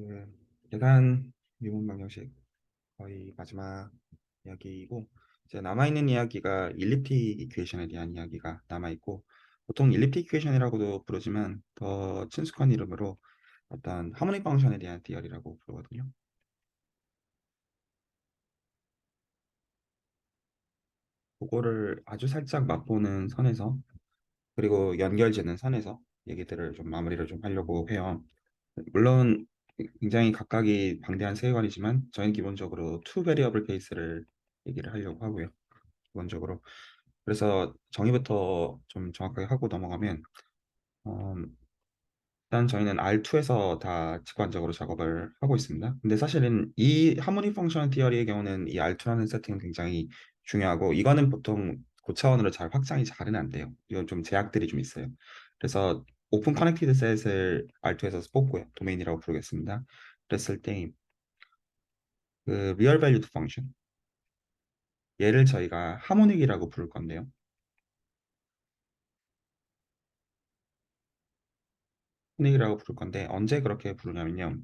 그 계산 미분 방정식 거의 마지막 이야기이고 이제 남아있는 이야기가 일립틱 이퀘이션에 대한 이야기가 남아있고 보통 일립틱 이퀘이션이라고도 부르지만 더 친숙한 이름으로 어떤 하모닉 방정션에 대한 디얼이라고 부르거든요. 그거를 아주 살짝 맛보는 선에서 그리고 연결짓는 선에서 얘기들을 좀 마무리를 좀 하려고 해요. 물론 굉장히 각각이 방대한 세계관이지만 저희는 기본적으로 투 베리어블 케이스를 얘기를 하려고 하고요. 기본적으로 그래서 정의부터 좀 정확하게 하고 넘어가면 어, 일단 저희는 R2에서 다 직관적으로 작업을 하고 있습니다. 근데 사실은 이 하모닉 펑션 티어리의 경우는 이 R2라는 세팅은 굉장히 중요하고 이거는 보통 고차원으로 잘 확장이 잘은 안 돼요. 이건 좀 제약들이 좀 있어요. 그래서 오픈 커넥티드 셋을 R2에서 뽑고요. 도메인이라고 부르겠습니다. 그랬을 때 그 리얼 밸류드 펑션 얘를 저희가 하모닉이라고 부를 건데요. 하모닉이라고 부를 건데 언제 그렇게 부르냐면요.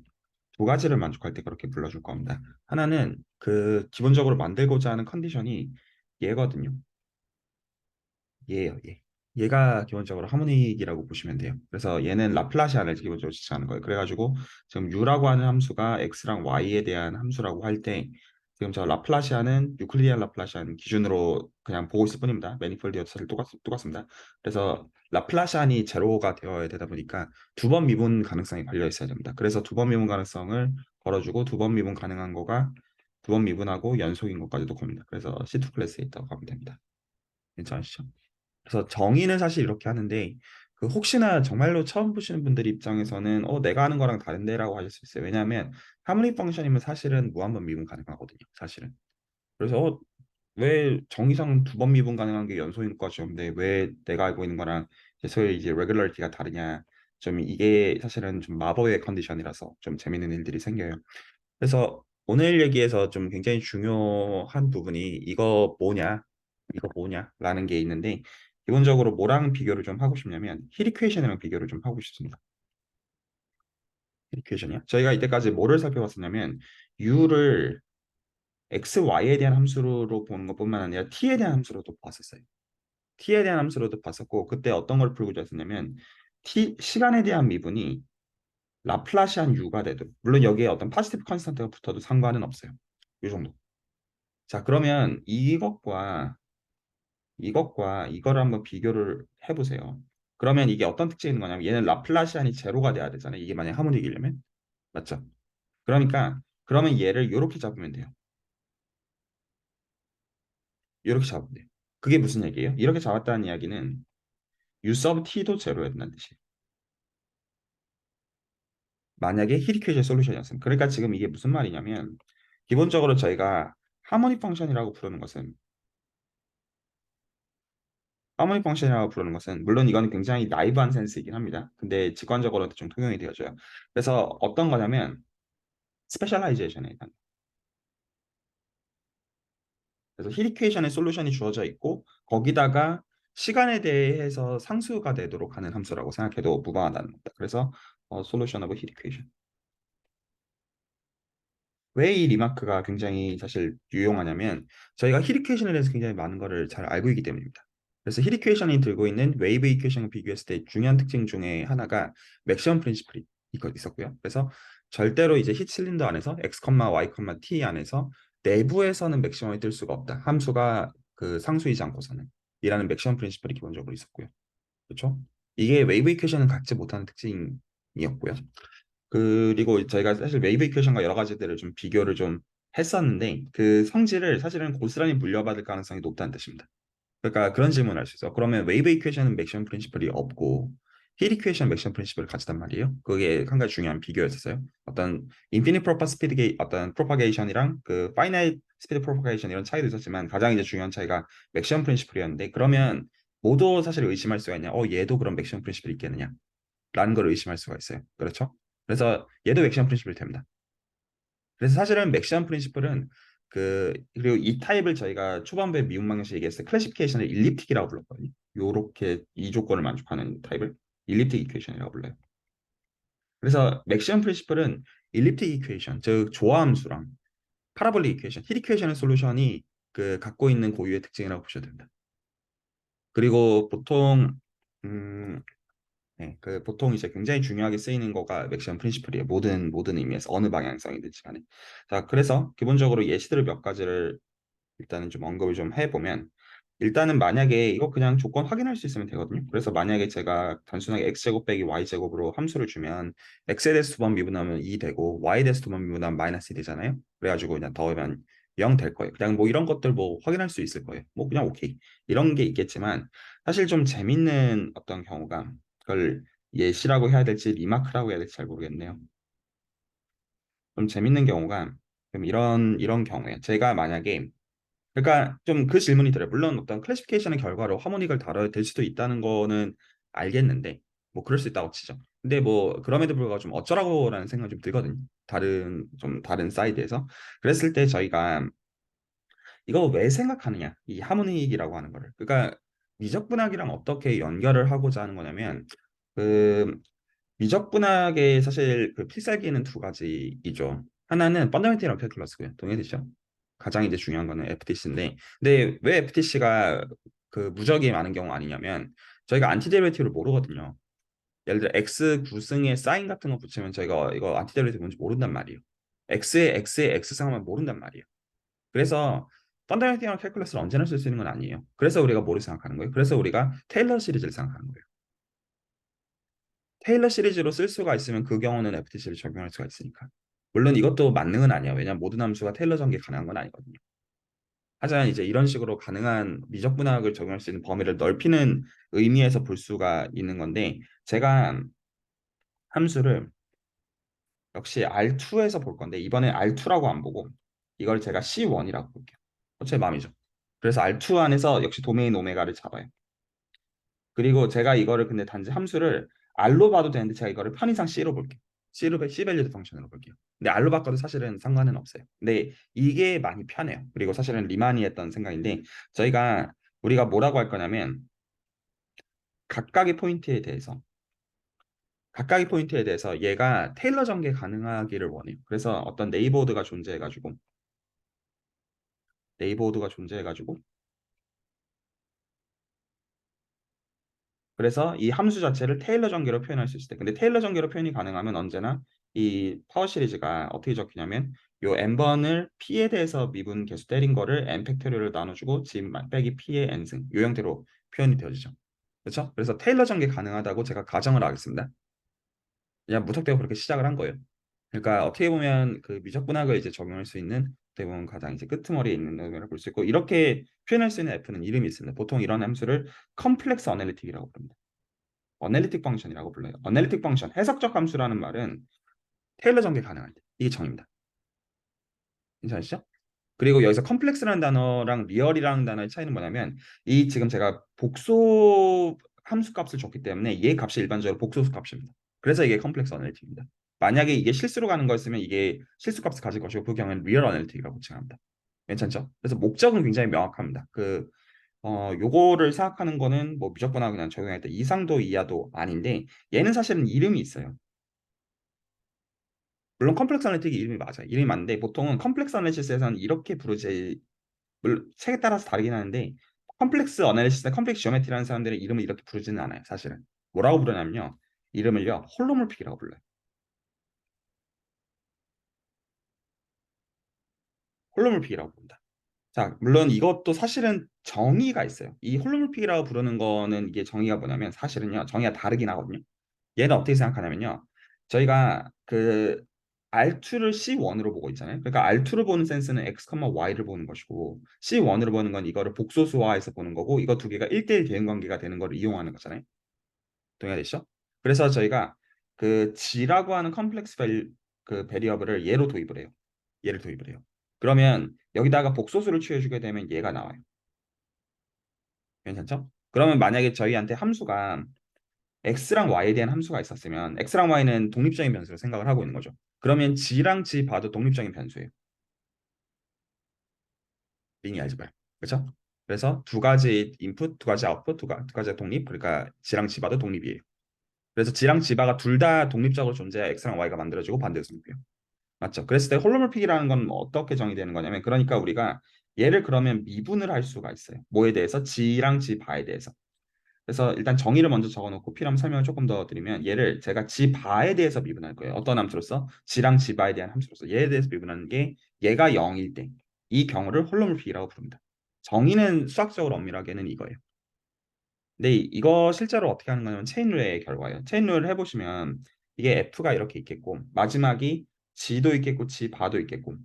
두 가지를 만족할 때 그렇게 불러줄 겁니다. 하나는 그 기본적으로 만들고자 하는 컨디션이 얘거든요. 얘예요, 얘. 얘가 기본적으로 하모닉이라고 보시면 돼요. 그래서 얘는 라플라시안을 기본적으로 지칭하는 거예요. 그래가지고 지금 u라고 하는 함수가 x랑 y에 대한 함수라고 할 때 지금 저 라플라시안은 유클리디안 라플라시안 기준으로 그냥 보고 있을 뿐입니다. 매니폴드여도 사실 똑같습니다. 그래서 라플라시안이 제로가 되어야 되다 보니까 두 번 미분 가능성이 걸려 있어야 됩니다. 그래서 두 번 미분 가능성을 걸어주고 두 번 미분 가능한 거가 두 번 미분하고 연속인 것까지도 겁니다. 그래서 C2 클래스에 있다고 하면 됩니다. 괜찮으시죠? 그래서 정의는 사실 이렇게 하는데 그 혹시나 정말로 처음 보시는 분들 입장에서는 내가 하는 거랑 다른데라고 하실 수 있어요. 왜냐하면 하모닉 펑션이면 사실은 무한번 미분 가능하거든요. 사실은. 그래서 왜 정의상 두 번 미분 가능한 게 연소인 것이었는데 왜 내가 알고 있는 거랑 소위 이제 레귤러리티가 다르냐. 좀 이게 사실은 좀 마법의 컨디션이라서 좀 재밌는 일들이 생겨요. 그래서 오늘 얘기에서 좀 굉장히 중요한 부분이 이거 뭐냐라는 게 있는데 기본적으로 뭐랑 비교를 좀 하고 싶냐면 힐 이퀘이션이랑 비교를 좀 하고 싶습니다. 힐 이퀘이션이요. 저희가 이때까지 뭐를 살펴봤었냐면 u를 x, y에 대한 함수로 보는 것뿐만 아니라 t에 대한 함수로도 봤었어요. t에 대한 함수로도 봤었고 그때 어떤 걸 풀고 있었냐면 t 시간에 대한 미분이 라플라시안 u가 돼도 물론 여기에 어떤 파지티브 컨스턴트가 붙어도 상관은 없어요. 이 정도. 자, 그러면 이것과 이거를 한번 비교를 해보세요. 그러면 이게 어떤 특징이 있는 거냐면 얘는 라플라시안이 제로가 돼야 되잖아요. 이게 만약 하모닉이려면. 맞죠? 그러니까 그러면 얘를 이렇게 잡으면 돼요. 이렇게 잡으면 돼요. 그게 무슨 얘기예요? 이렇게 잡았다는 이야기는 u sub t도 제로야 된다는 뜻이에요. 만약에 힐 이퀘이션 솔루션이었으면. 그러니까 지금 이게 무슨 말이냐면 기본적으로 저희가 하모닉 펑션이라고 부르는 것은 하모닉 펑션이라고 부르는 것은 물론 이거는 굉장히 나이브한 센스이긴 합니다. 근데 직관적으로 좀 통용이 되어져요. 그래서 어떤 거냐면 스페셜라이제이션에 대한 그래서 힐 이퀘이션의 솔루션이 주어져 있고 거기다가 시간에 대해서 상수가 되도록 하는 함수라고 생각해도 무방하다는 겁니다. 그래서 솔루션 오브 힐 이퀘이션. 왜 이 리마크가 굉장히 사실 유용하냐면 저희가 힐 이퀘이션에 대해서 굉장히 많은 거를 잘 알고 있기 때문입니다. 그래서 힐 이퀘이션이 들고 있는 웨이브 이퀘이션과 비교했을 때 중요한 특징 중에 하나가 맥시멈 프린시플이 있었고요. 그래서 절대로 이제 힛 실린더 안에서 x, y, t 안에서 내부에서는 맥시멈이 뜰 수가 없다. 함수가 그 상수이지 않고서는 이라는 맥시멈 프린시플이 기본적으로 있었고요. 그렇죠? 이게 웨이브 이퀘이션은 갖지 못하는 특징이었고요. 그리고 저희가 사실 웨이브 이퀘이션과 여러 가지들을 좀 비교를 좀 했었는데 그 성질을 사실은 고스란히 물려받을 가능성이 높다는 뜻입니다. 그러니까 그런 질문을 할 수 있어. 그러면 웨이브 이퀘이션은 맥시멈 프린시플이 없고 힐 이퀘이션 맥시멈 프린시플을 가지단 말이에요. 그게 한 가지 중요한 비교였었어요. 어떤 인피니트 프로파 스피드 어떤 프로파게이션이랑 그 파이나이트 스피드 프로파게이션 이런 차이도 있었지만 가장 이제 중요한 차이가 맥시멈 프린시플이었는데 그러면 모두 사실 의심할 수가 있냐? 얘도 그럼 맥시멈 프린시플이 있겠느냐? 라는 걸 의심할 수가 있어요. 그렇죠? 그래서 얘도 맥시멈 프린시플이 됩니다. 그래서 사실은 맥시멈 프린시플은 그리고 이 타입을 저희가 초반부에 미분 방정식 얘기했을 때 클래시피케이션을 일립틱이라고 불렀거든요. 요렇게 이 조건을 만족하는 타입을 일립틱 이퀘이션이라고 불러요. 그래서 맥시멈 프린시플은 일립틱 이퀘이션, 즉 조화함수랑 파라볼릭 이퀘이션, 힐 이퀘이션의 솔루션이 그 갖고 있는 고유의 특징이라고 보셔도 됩니다. 그리고 보통 음, 네, 그 보통 이제 굉장히 중요하게 쓰이는 거가 맥시멈 프린시플이에요. 모든 의미에서 어느 방향성이든지 간에. 자, 그래서 기본적으로 예시들을 몇 가지를 일단은 좀 언급을 좀 해보면 일단은 만약에 이거 그냥 조건 확인할 수 있으면 되거든요. 그래서 만약에 제가 단순하게 x제곱 빼기 y제곱으로 함수를 주면 x에 대해서 두 번 미분하면 2 되고 y에 대해서 두 번 미분하면 마이너스 2 되잖아요. 그래가지고 그냥 더하면 0 될 거예요. 그냥 뭐 이런 것들 뭐 확인할 수 있을 거예요. 뭐 그냥 오케이. 이런 게 있겠지만 사실 좀 재밌는 어떤 경우가 그걸 예시라고 해야 될지 리마크라고 해야 될지 잘 모르겠네요. 좀 재밌는 경우가 좀 이런 경우에 제가 만약에 그러니까 좀 그 질문이 들어요. 물론 어떤 클래시피케이션의 결과로 하모닉을 다뤄야 될 수도 있다는 거는 알겠는데 뭐 그럴 수 있다고 치죠. 근데 뭐 그럼에도 불구하고 좀 어쩌라고라는 생각이 좀 들거든요. 다른 사이드에서. 그랬을 때 저희가 이거 왜 생각하느냐? 이 하모닉이라고 하는 거를. 그러니까 미적분학이랑 어떻게 연결을 하고자 하는 거냐면 그 미적분학의 사실 그 필살기는 두 가지이죠. 하나는 펀더멘털 캘큘러스고요. 동의되시죠? 가장 이제 중요한 거는 FTC인데, 근데 왜 FTC가 그 무적이 많은 경우 아니냐면 저희가 안티데리베티브를 모르거든요. 예를 들어 x 구승에 사인 같은 거 붙이면 저희가 이거 안티데리베티브 뭔지 모른단 말이에요. x의 x승하면 모른단 말이에요. 그래서 펀더멘털 캘큘러스를 언제나 쓸 수 있는 건 아니에요. 그래서 우리가 뭐를 생각하는 거예요? 그래서 우리가 테일러 시리즈를 생각하는 거예요. 테일러 시리즈로 쓸 수가 있으면 그 경우는 FTC를 적용할 수가 있으니까. 물론 이것도 만능은 아니야. 왜냐하면 모든 함수가 테일러 전개 가능한 건 아니거든요. 하지만 이제 이런 식으로 가능한 미적분학을 적용할 수 있는 범위를 넓히는 의미에서 볼 수가 있는 건데 제가 함수를 역시 R2에서 볼 건데 이번에 R2라고 안 보고 이걸 제가 C1이라고 볼게요. 제 마음이죠. 그래서 R2 안에서 역시 도메인 오메가를 잡아요. 그리고 제가 이거를 근데 단지 함수를 R로 봐도 되는데 제가 이거를 편의상 C로 볼게요. C 밸류드 펑션으로 볼게요. 근데 R로 바꿔도 사실은 상관은 없어요. 근데 이게 많이 편해요. 그리고 사실은 리만이 했던 생각인데 저희가 우리가 뭐라고 할 거냐면 각각의 포인트에 대해서 각각의 포인트에 대해서 얘가 테일러 전개 가능하기를 원해요. 그래서 어떤 네이버드가 존재해가지고 그래서 이 함수 자체를 테일러 전개로 표현할 수 있을 때 근데 테일러 전개로 표현이 가능하면 언제나 이 파워 시리즈가 어떻게 적히냐면 요 n번을 p에 대해서 미분 계수 때린 거를 n 팩토리얼을 나눠주고 g 빼기 p의 n승 요 형태로 표현이 되어지죠. 그렇죠? 그래서 테일러 전개 가능하다고 제가 가정을 하겠습니다. 그냥 무턱대고 그렇게 시작을 한 거예요. 그러니까 어떻게 보면 그 미적분학을 이제 적용할 수 있는 어떻게 보면 가장 이제 끄트머리에 있는 놈이라고 볼 수 있고 이렇게 표현할 수 있는 F는 이름이 있습니다. 보통 이런 함수를 컴플렉스 어널리틱이라고 부릅니다. 어널리틱 펑션이라고 불러요. 어널리틱 펑션, 해석적 함수라는 말은 테일러 전개 가능할 때 이게 정의입니다. 괜찮으시죠? 그리고 여기서 컴플렉스라는 단어랑 리얼이라는 단어의 차이는 뭐냐면 이 지금 제가 복소 함수 값을 줬기 때문에 얘 값이 일반적으로 복소수 값입니다. 그래서 이게 컴플렉스 어널리틱입니다. 만약에 이게 실수로 가는 거였으면 이게 실수 값을 가질 것이고 그 경우에는 리얼 어널리틱이라고 칭합니다. 괜찮죠? 그래서 목적은 굉장히 명확합니다. 요거를 생각하는 거는 뭐 무조건 그냥 적용할 때 이상도 이하도 아닌데 얘는 사실은 이름이 있어요. 물론 컴플렉스 어널리틱이 이름이 맞아요. 이름이 맞는데 보통은 컴플렉스 어널리시스에서는 이렇게 부르지 물론 책에 따라서 다르긴 하는데 컴플렉스 어널리시스나 컴플렉스 지오메트리라는 사람들의 이름을 이렇게 부르지는 않아요. 사실은 뭐라고 부르냐면요. 이름을요. 홀로몰픽이라고 불러요. 홀로몰픽이라고 부른다. 자, 물론 이것도 사실은 정의가 있어요. 이 홀로몰픽이라고 부르는 거는 이게 정의가 뭐냐면 사실은요. 정의가 다르긴 하거든요. 얘는 어떻게 생각하냐면요. 저희가 그 R2를 C1으로 보고 있잖아요. 그러니까 R2를 보는 센스는 X, Y를 보는 것이고 C1으로 보는 건 이거를 복소수화해서 보는 거고 이거 두 개가 1대1 대응 관계가 되는 거를 이용하는 거잖아요. 동의하시죠? 그래서 저희가 그 G라고 하는 컴플렉스 그 베리어블을 얘로 도입을 해요. 얘를 도입을 해요. 그러면 여기다가 복소수를 취해주게 되면 얘가 나와요. 괜찮죠? 그러면 만약에 저희한테 함수가 x랑 y에 대한 함수가 있었으면 x랑 y는 독립적인 변수로 생각을 하고 있는 거죠. 그러면 g랑 g 봐도 독립적인 변수예요. 리니어 알제브라. 그렇죠? 그래서 두 가지 인풋, 두 가지 아웃풋, 두 가지 독립. 그러니까 g랑 g 봐도 독립이에요. 그래서 G랑 G바가 둘 다 독립적으로 존재해야 X랑 Y가 만들어지고 반대성이고요. 맞죠? 그랬을 때 홀로몰픽이라는 건 어떻게 정의되는 거냐면 그러니까 우리가 얘를 그러면 미분을 할 수가 있어요. 뭐에 대해서? G랑 G바에 대해서. 그래서 일단 정의를 먼저 적어놓고 필요하면 설명을 조금 더 드리면 얘를 제가 G바에 대해서 미분할 거예요. 어떤 함수로서? G랑 G바에 대한 함수로서 얘에 대해서 미분하는 게 얘가 0일 때 이 경우를 홀로몰픽이라고 부릅니다. 정의는 수학적으로 엄밀하게는 이거예요. 근데 이거 실제로 어떻게 하는 거냐면 체인룰의 결과예요. 체인룰을 해보시면 이게 F가 이렇게 있겠고 마지막이 G도 있겠고 G바도 있겠고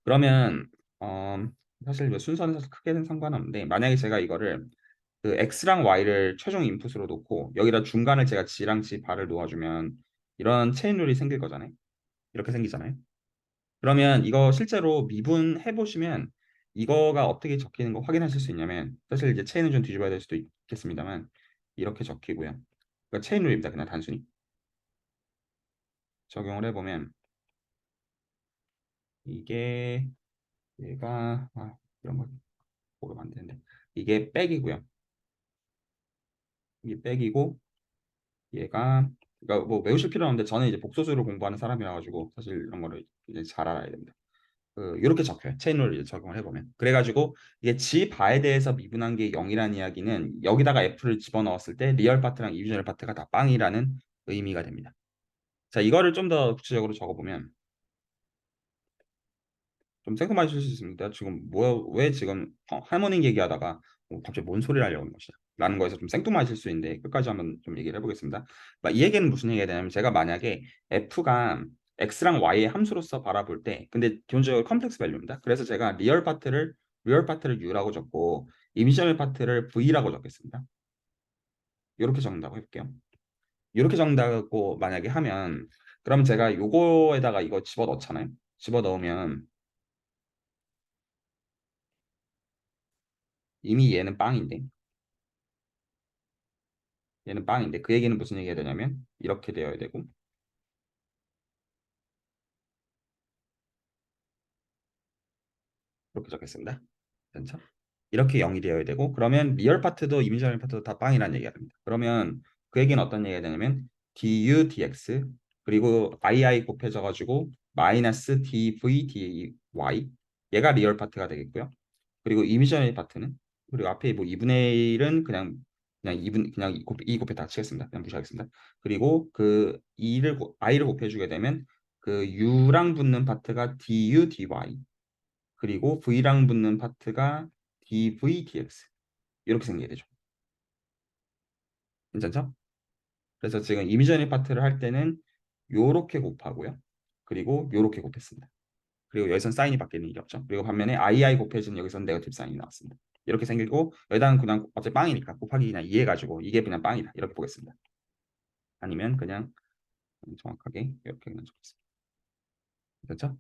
그러면 어, 사실 뭐 순서는 사실 크게는 상관없는데 만약에 제가 이거를 그 X랑 Y를 최종 인풋으로 놓고 여기다 중간을 제가 G랑 G바를 놓아주면 이런 체인룰이 생길 거잖아요. 이렇게 생기잖아요. 그러면 이거 실제로 미분해 보시면 이거가 어떻게 적히는 거 확인하실 수 있냐면 사실 이제 체인을 좀 뒤집어야 될 수도 있겠습니다만 이렇게 적히고요. 그러니까 체인룰입니다. 그냥 단순히 적용을 해보면 이게 얘가 이런 거 모르면 안 되는데 이게 백이고요. 이게 백이고 얘가 그러니까 뭐 외우실 필요는 없는데 저는 이제 복소수를 공부하는 사람이라 가지고 사실 이런 거를 이제 잘 알아야 됩니다. 이렇게 적혀요. 체인룰을 이제 적용을 해보면. 그래가지고 이게 G 바에 대해서 미분한 게 0이라는 이야기는 여기다가 F를 집어넣었을 때 리얼 파트랑 이비저널 파트가 다 빵이라는 의미가 됩니다. 자, 이거를 좀 더 구체적으로 적어보면 좀 생각하실 수 있습니다. 지금 뭐야, 왜 지금 할머니 얘기하다가 갑자기 뭔 소리를 하려고 하는 것이야? 라는 거에서 좀 생뚱맞을 수 있는데 끝까지 한번 좀 얘기를 해보겠습니다. 이 얘기는 무슨 얘기가 되냐면 제가 만약에 F가 X랑 Y의 함수로서 바라볼 때 근데 기본적으로 컴플렉스 밸류입니다. 그래서 제가 리얼 파트를 U라고 적고 이미지널 파트를 V라고 적겠습니다. 이렇게 적는다고 해볼게요. 이렇게 적는다고 만약에 하면 그럼 제가 요거에다가 이거 집어넣잖아요. 집어넣으면 이미 얘는 빵인데 그 얘기는 무슨 얘기가 되냐면 이렇게 되어야 되고 이렇게 적겠습니다. 괜찮죠? 이렇게 0이 되어야 되고 그러면 리얼 파트도 이미지널 파트도 다 빵이라는 얘기가 됩니다. 그러면 그 얘기는 어떤 얘기가 되냐면 du dx 그리고 i 곱해져 가지고 마이너스 dv dy 얘가 리얼 파트가 되겠고요. 그리고 이미지널 파트는 그리고 앞에 뭐 2분의 1은 그냥 2분 그냥 2 곱해 다 치겠습니다. 그냥 무시하겠습니다. 그리고 그 i를 곱해주게 되면 그 u랑 붙는 파트가 du dy 그리고 v랑 붙는 파트가 dv dx 이렇게 생기게 되죠. 괜찮죠? 그래서 지금 이미지널 파트를 할 때는 요렇게 곱하고요. 그리고 요렇게 곱했습니다. 그리고 여기선 사인이 바뀌는 일이 없죠. 그리고 반면에 i 곱해지는 여기선 네거티브 사인이 나왔습니다. 이렇게 생기고 여기다는 그냥 어차피 빵이니까 곱하기 그냥 2해가지고 이게 그냥 빵이다 이렇게 보겠습니다. 아니면 그냥 정확하게 이렇게 그냥 적겠습니다. 됐죠?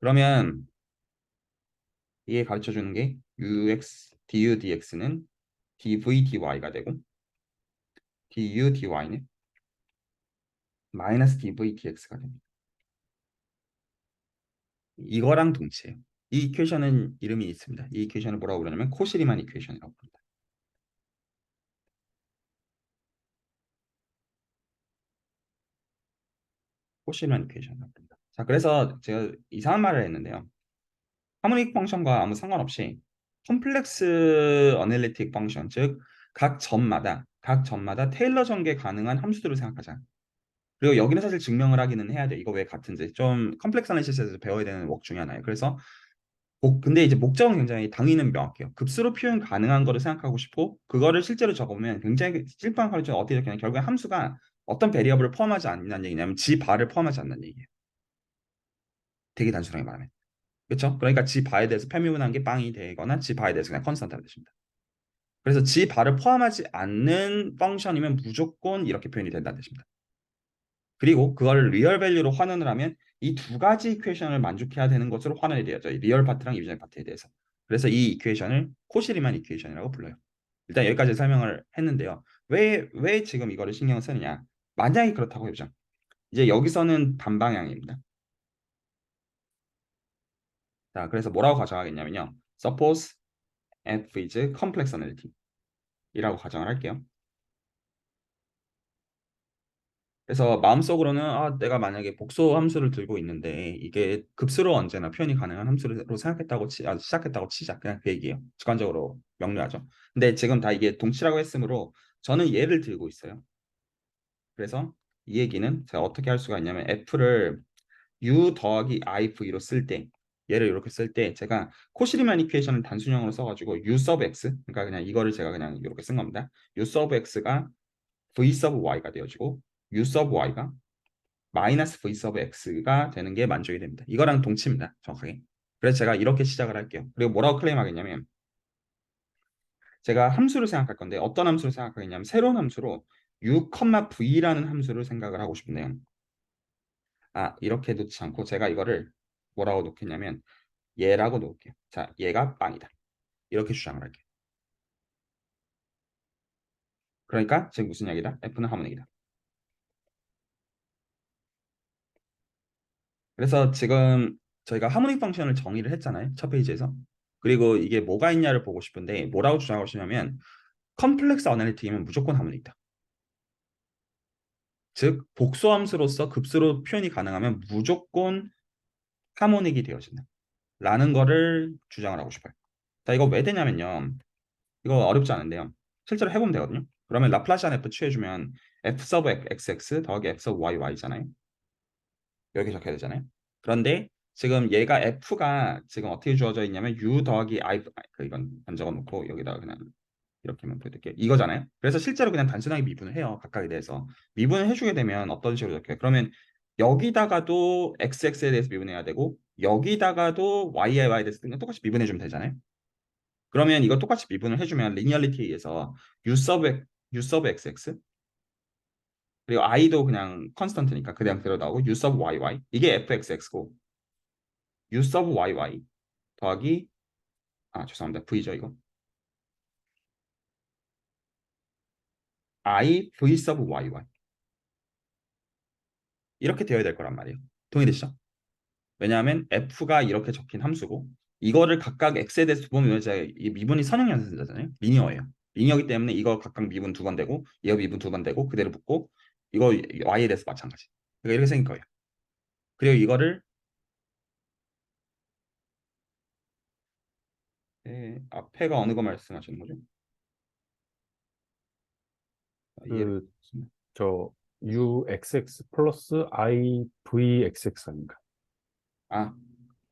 그러면 이게 가르쳐 주는 게 du dx는 dv dy가 되고 du dy는 마이너스 dv dx가 됩니다. 이거랑 동시에요. 이 이퀘이션은 이름이 있습니다. 이 이퀘이션을 뭐라고 부르냐면 코시리만 이퀘이션이라고 부릅니다. 코시리만 이퀘이션이라고 부릅니다. 자, 그래서 제가 이상한 말을 했는데요. 하모닉 펑션과 아무 상관없이 컴플렉스 어널리틱 펑션, 즉 각 점마다 테일러 전개 가능한 함수들을 생각하자. 그리고 여기는 사실 증명을 하기는 해야 돼. 이거 왜 같은지 좀 컴플렉스 어널리시스에서 배워야 되는 웍 중에 하나예요. 그래서 근데 이제 목적은 굉장히 당위는 명확해요. 급수로 표현 가능한 거를 생각하고 싶고 그거를 실제로 적어보면 굉장히 찔빵 가르쳐 어떻게 적냐면 결국에 함수가 어떤 베리어블을 포함하지 않는 얘기냐면 g 바를 포함하지 않는 얘기예요. 되게 단순하게 말하면. 그렇죠? 그러니까 g 바에 대해서 편미분한 게 빵이 되거나 g 바에 대해서 그냥 컨스탄트가 되십니다. 그래서 g 바를 포함하지 않는 펑션이면 무조건 이렇게 표현이 된다는 뜻입니다. 그리고 그거를 리얼 밸류로 환원을 하면 이 두 가지 이퀘이션을 만족해야 되는 것으로 환원이 되어져 리얼 파트랑 이비저널 파트에 대해서. 그래서 이 이퀘이션을 코시리만 이퀘이션이라고 불러요. 일단 여기까지 설명을 했는데요. 왜 지금 이거를 신경 쓰느냐? 만약에 그렇다고 해보자. 이제 여기서는 반방향입니다. 자, 그래서 뭐라고 가정하겠냐면요. Suppose F is complex analytic 이라고 가정을 할게요. 그래서 마음속으로는 내가 만약에 복소 함수를 들고 있는데 이게 급수로 언제나 표현이 가능한 함수로 시작했다고 치자. 그냥 그 얘기예요. 직관적으로 명료하죠. 근데 지금 다 이게 동치라고 했으므로 저는 얘를 들고 있어요. 그래서 이 얘기는 제가 어떻게 할 수가 있냐면 f를 u 더하기 iv로 쓸 때 얘를 이렇게 쓸 때 제가 코시리만 이퀘이션을 단순형으로 써가지고 u sub x 그러니까 그냥 이거를 제가 그냥 이렇게 쓴 겁니다. u sub x가 v sub y가 되어지고 u sub y가 마이너스 v sub x가 되는 게 만족이 됩니다. 이거랑 동치입니다. 정확하게. 그래서 제가 이렇게 시작을 할게요. 그리고 뭐라고 클레임하겠냐면 제가 함수를 생각할 건데 어떤 함수를 생각하겠냐면 새로운 함수로 u, v라는 함수를 생각을 하고 싶네요. 이렇게 놓지 않고 제가 이거를 뭐라고 놓겠냐면 얘라고 놓을게요. 자, 얘가 빵이다. 이렇게 주장을 할게요. 그러니까 지금 무슨 이야기다? F는 하모닉이다. 그래서 지금 저희가 하모닉 펑션을 정의를 했잖아요. 첫 페이지에서. 그리고 이게 뭐가 있냐를 보고 싶은데 뭐라고 주장하시냐면 컴플렉스 어널리틱이면 무조건 하모닉이다. 즉 복소함수로서 급수로 표현이 가능하면 무조건 하모닉이 되어진다. 라는 거를 주장을 하고 싶어요. 자, 이거 왜 되냐면요. 이거 어렵지 않은데요. 실제로 해보면 되거든요. 그러면 라플라시안 F 취해주면 F 서브 XX 더하기 F 서브 YY잖아요. 이렇게 적혀야 되잖아요. 그런데 지금 얘가 F가 지금 어떻게 주어져 있냐면 U 더하기 I, 이건 안 적어놓고 여기다가 그냥 이렇게만 보여드릴게요. 이거잖아요. 그래서 실제로 그냥 단순하게 미분을 해요. 각각에 대해서. 미분을 해주게 되면 어떤 식으로 적혀요? 그러면 여기다가도 XX에 대해서 미분해야 되고 여기다가도 YY에 대해서 그냥 똑같이 미분해주면 되잖아요. 그러면 이거 똑같이 미분을 해주면 리니얼리티에 의해서 U 서브 XX 그리고 i도 그냥 컨스턴트니까 그냥 그대로 나오고 U 서브 YY 이게 FXX고 U 서브 YY 더하기 죄송합니다. V죠 이거 I V 서브 YY 이렇게 되어야 될 거란 말이에요. 동의되시죠? 왜냐하면 F가 이렇게 적힌 함수고 이거를 각각 X에 대해서 두 번 미분해서 이 미분이 선형연산자잖아요. 리니어예요. 리니어이기 때문에 이거 각각 미분 두 번 되고 이거 미분 두 번 되고 그대로 붙고 이거 Y에 대해서 마찬가지. 그러니까 이렇게 생긴 거예요. 그리고 이거를 앞에가 어느 거 말씀하시는 거죠? 이해를 그, 저, UXX 플러스 IVXX 아닌가? 아,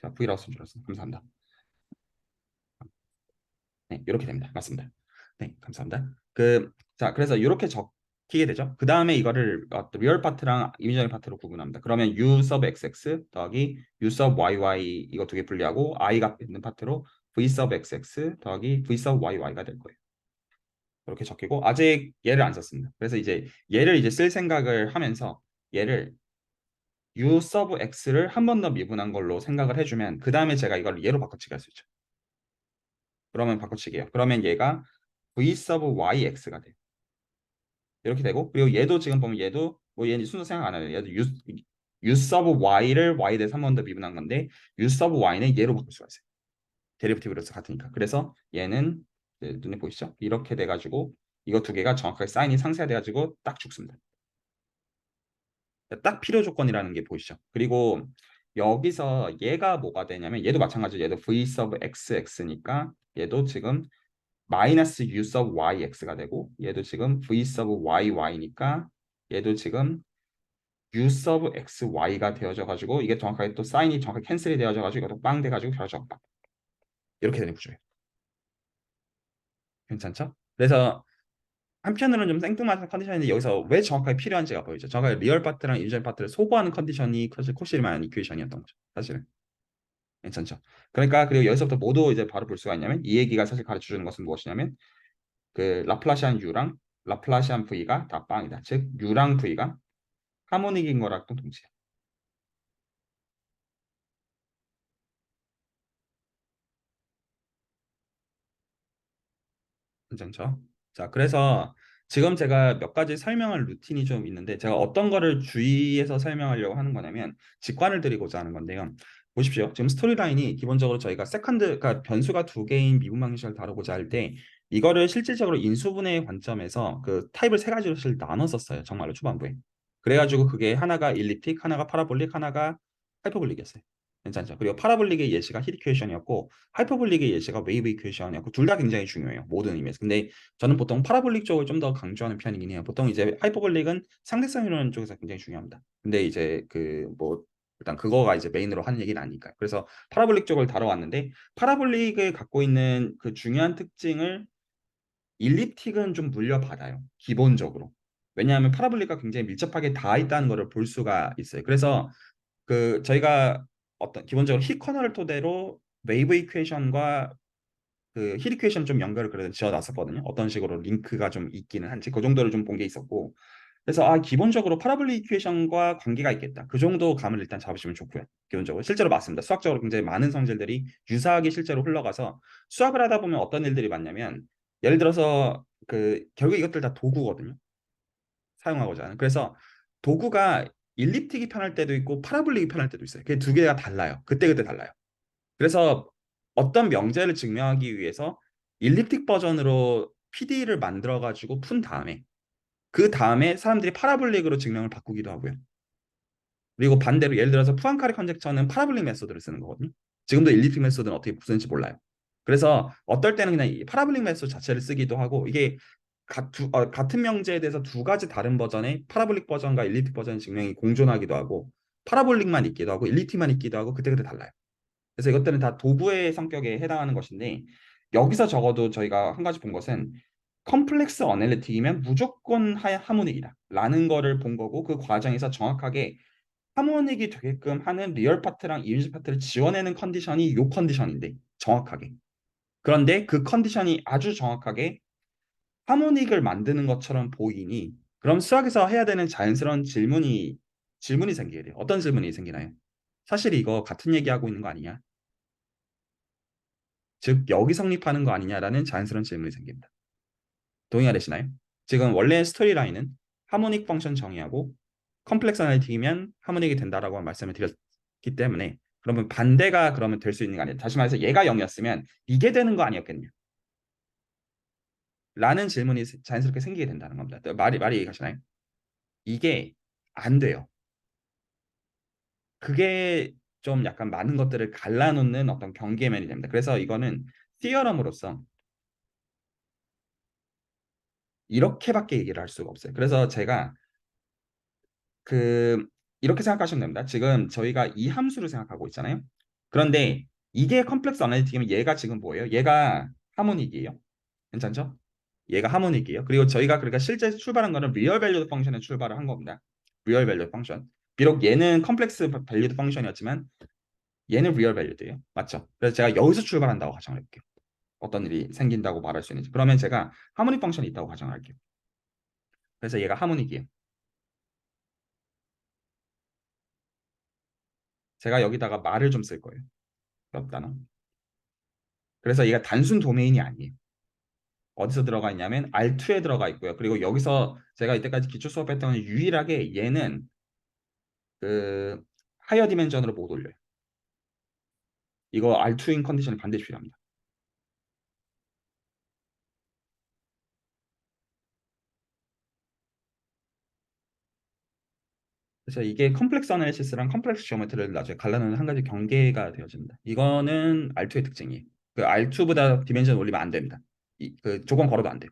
자, V라고 쓴 줄 알았어요. 감사합니다. 네, 이렇게 됩니다. 맞습니다. 네, 감사합니다. 자, 그래서 이렇게 적히게 되죠. 그 다음에 이거를 리얼 파트랑 이미지널 파트로 구분합니다. 그러면 U sub XX 더하기 U sub YY 이거 두 개 분리하고 I가 있는 파트로 V sub XX 더하기 V sub YY가 될 거예요. 이렇게 적히고 아직 얘를 안 썼습니다. 그래서 이제 얘를 이제 쓸 생각을 하면서 얘를 U sub X를 한 번 더 미분한 걸로 생각을 해주면 그 다음에 제가 이걸 얘로 바꿔치기 할 수 있죠. 그러면 바꿔치기예요. 그러면 얘가 V sub YX가 돼요. 이렇게 되고 그리고 얘도 지금 보면 얘도 뭐 얘는 순서 생각 안 하네요. 얘도 U sub Y를 Y에 대해서 한 번 더 미분한 건데 U sub Y는 얘로 바꿀 수가 있어요. 데리베티브로서 같으니까. 그래서 얘는 눈에 보이시죠? 이렇게 돼가지고 이거 두 개가 정확하게 사인이 상쇄돼가지고 딱 죽습니다. 딱 필요 조건이라는 게 보이시죠? 그리고 여기서 얘가 뭐가 되냐면 얘도 마찬가지로 얘도 V sub XX니까 얘도 지금 마이너스 U sub YX가 되고 얘도 지금 V sub YY니까 얘도 지금 U sub XY가 되어져 가지고 이게 정확하게 또 사인이 정확하게 캔슬이 되어져 가지고 이것도 빵 돼가지고 결정 빵 이렇게 되는 구조예요. 괜찮죠? 그래서 한편으로는 좀 생뚱맞은 컨디션인데 여기서 왜 정확하게 필요한지가 보이죠. 정확하게 리얼 파트랑 이미지널 파트를 소거하는 컨디션이 사실 코시리만 이퀘이션이었던 거죠. 사실은. 괜찮죠. 그러니까 그리고 여기서부터 모두 이제 바로 볼 수가 있냐면 이 얘기가 사실 가르쳐 주는 것은 무엇이냐면 그 라플라시안 U랑 라플라시안 V가 다 빵이다. 즉 U랑 V가 하모닉인 거랑 또 동시에. 괜찮죠? 자, 그래서 지금 제가 몇 가지 설명할 루틴이 좀 있는데 제가 어떤 거를 주의해서 설명하려고 하는 거냐면 직관을 드리고자 하는 건데요. 보십시오. 지금 스토리라인이 기본적으로 저희가 그러니까 변수가 두 개인 미분 방식을 다루고자 할 때 이거를 실질적으로 인수분해의 관점에서 그 타입을 세 가지로 나눴었어요. 정말로 초반부에. 그래가지고 그게 하나가 일립틱, 하나가 파라볼릭, 하나가 하이퍼볼릭이었어요. 괜찮죠? 그리고 파라볼릭의 예시가 힐 이퀘이션이었고 하이퍼볼릭의 예시가 웨이브 이퀘이션이었고 둘 다 굉장히 중요해요. 모든 의미에서. 근데 저는 보통 파라볼릭 쪽을 좀 더 강조하는 편이긴 해요. 보통 이제 하이퍼볼릭은 상대성 이론 쪽에서 굉장히 중요합니다. 근데 이제 그 뭐 일단 그거가 이제 메인으로 하는 얘기는 아니니까요. 그래서 파라볼릭 쪽을 다뤄왔는데 파라볼릭을 갖고 있는 그 중요한 특징을 일립틱은 좀 물려받아요. 기본적으로. 왜냐하면 파라볼릭과 굉장히 밀접하게 닿아 있다는 것을 볼 수가 있어요. 그래서 그 저희가 어떤 기본적으로 히 커널을 토대로 웨이브 이퀘이션과 그 힐 이퀘이션 좀 연결을 그래도 지어놨었거든요. 어떤 식으로 링크가 좀 있기는 한지 그 정도를 좀 본 게 있었고 그래서 기본적으로 파라볼릭 이퀘이션과 관계가 있겠다. 그 정도 감을 일단 잡으시면 좋고요. 기본적으로 실제로 맞습니다. 수학적으로 굉장히 많은 성질들이 유사하게 실제로 흘러가서 수학을 하다 보면 어떤 일들이 많냐면 예를 들어서 그 결국 이것들 다 도구거든요. 사용하고자 하는. 그래서 도구가 일립틱이 편할 때도 있고 파라볼릭이 편할 때도 있어요. 그 두 개가 달라요. 그때그때 달라요. 그래서 어떤 명제를 증명하기 위해서 일립틱 버전으로 PD를 만들어 가지고 푼 다음에 그 다음에 사람들이 파라볼릭으로 증명을 바꾸기도 하고요. 그리고 반대로 예를 들어서 푸안카레 컨젝처는 파라볼릭 메소드를 쓰는 거거든요. 지금도 일리픽 메소드는 어떻게 쓰는지 몰라요. 그래서 어떨 때는 그냥 이 파라볼릭 메소드 자체를 쓰기도 하고 이게 같은 명제에 대해서 두 가지 다른 버전의 파라볼릭 버전과 일리틱 버전 증명이 공존하기도 하고 파라볼릭만 있기도 하고 일리틱만 있기도 하고 그때그때 달라요. 그래서 이것들은 다 도구의 성격에 해당하는 것인데 여기서 적어도 저희가 한 가지 본 것은 컴플렉스 어널리틱이면 무조건 하모닉이다 라는 거를 본 거고 그 과정에서 정확하게 하모닉이 되게끔 하는 리얼 파트랑 이미지 파트를 지원하는 컨디션이 요 컨디션인데 정확하게 그런데 그 컨디션이 아주 정확하게 하모닉을 만드는 것처럼 보이니 그럼 수학에서 해야 되는 자연스러운 질문이 생기게 돼요. 어떤 질문이 생기나요? 사실 이거 같은 얘기하고 있는 거 아니냐? 즉 여기 성립하는 거 아니냐라는 자연스러운 질문이 생깁니다. 동의하시나요? 지금 원래 스토리라인은 하모닉 펑션 정의하고 컴플렉스 아날리틱이면 하모닉이 된다라고 말씀을 드렸기 때문에 그러면 반대가 그러면 될 수 있는 거 아니에요? 다시 말해서 얘가 0이었으면 이게 되는 거 아니었겠냐? 라는 질문이 자연스럽게 생기게 된다는 겁니다. 말이 이해가시나요? 이게 안 돼요. 그게 좀 약간 많은 것들을 갈라놓는 어떤 경계면이 됩니다. 그래서 이거는 티어럼으로서 이렇게밖에 얘기를 할 수가 없어요. 그래서 제가 그 이렇게 생각하시면 됩니다. 지금 저희가 이 함수를 생각하고 있잖아요. 그런데 이게 컴플렉스 어널리틱이면 얘가 지금 뭐예요? 얘가 하모닉이에요. 괜찮죠? 얘가 하모닉이에요. 그리고 저희가 그러니까 실제 출발한 거는 리얼 밸류드 펑션에 출발을 한 겁니다. 리얼 밸류드 펑션. 비록 얘는 컴플렉스 밸류드 펑션이었지만 얘는 리얼 밸류드예요. 맞죠? 그래서 제가 여기서 출발한다고 가정을 해볼게요. 어떤 일이 생긴다고 말할 수 있는지. 그러면 제가 하모닉 펑션이 있다고 가정을 할게요. 그래서 얘가 하모닉이에요. 제가 여기다가 말을 좀 쓸 거예요. 몇 단어. 그래서 얘가 단순 도메인이 아니에요. 어디서 들어가 있냐면 R2에 들어가 있고요. 그리고 여기서 제가 이때까지 기초 수업했던 유일하게 얘는 그 하이어 디멘전으로 못 올려요. 이거 R2인 컨디션이 반드시 필요합니다. 그래서 이게 컴플렉스 어널리시스랑 컴플렉스 지오메트리를 나중에 갈라놓는 한 가지 경계가 되어집니다. 이거는 R2의 특징이에요. 그 R2보다 디멘전 올리면 안 됩니다. 그 조건 걸어도 안 돼요.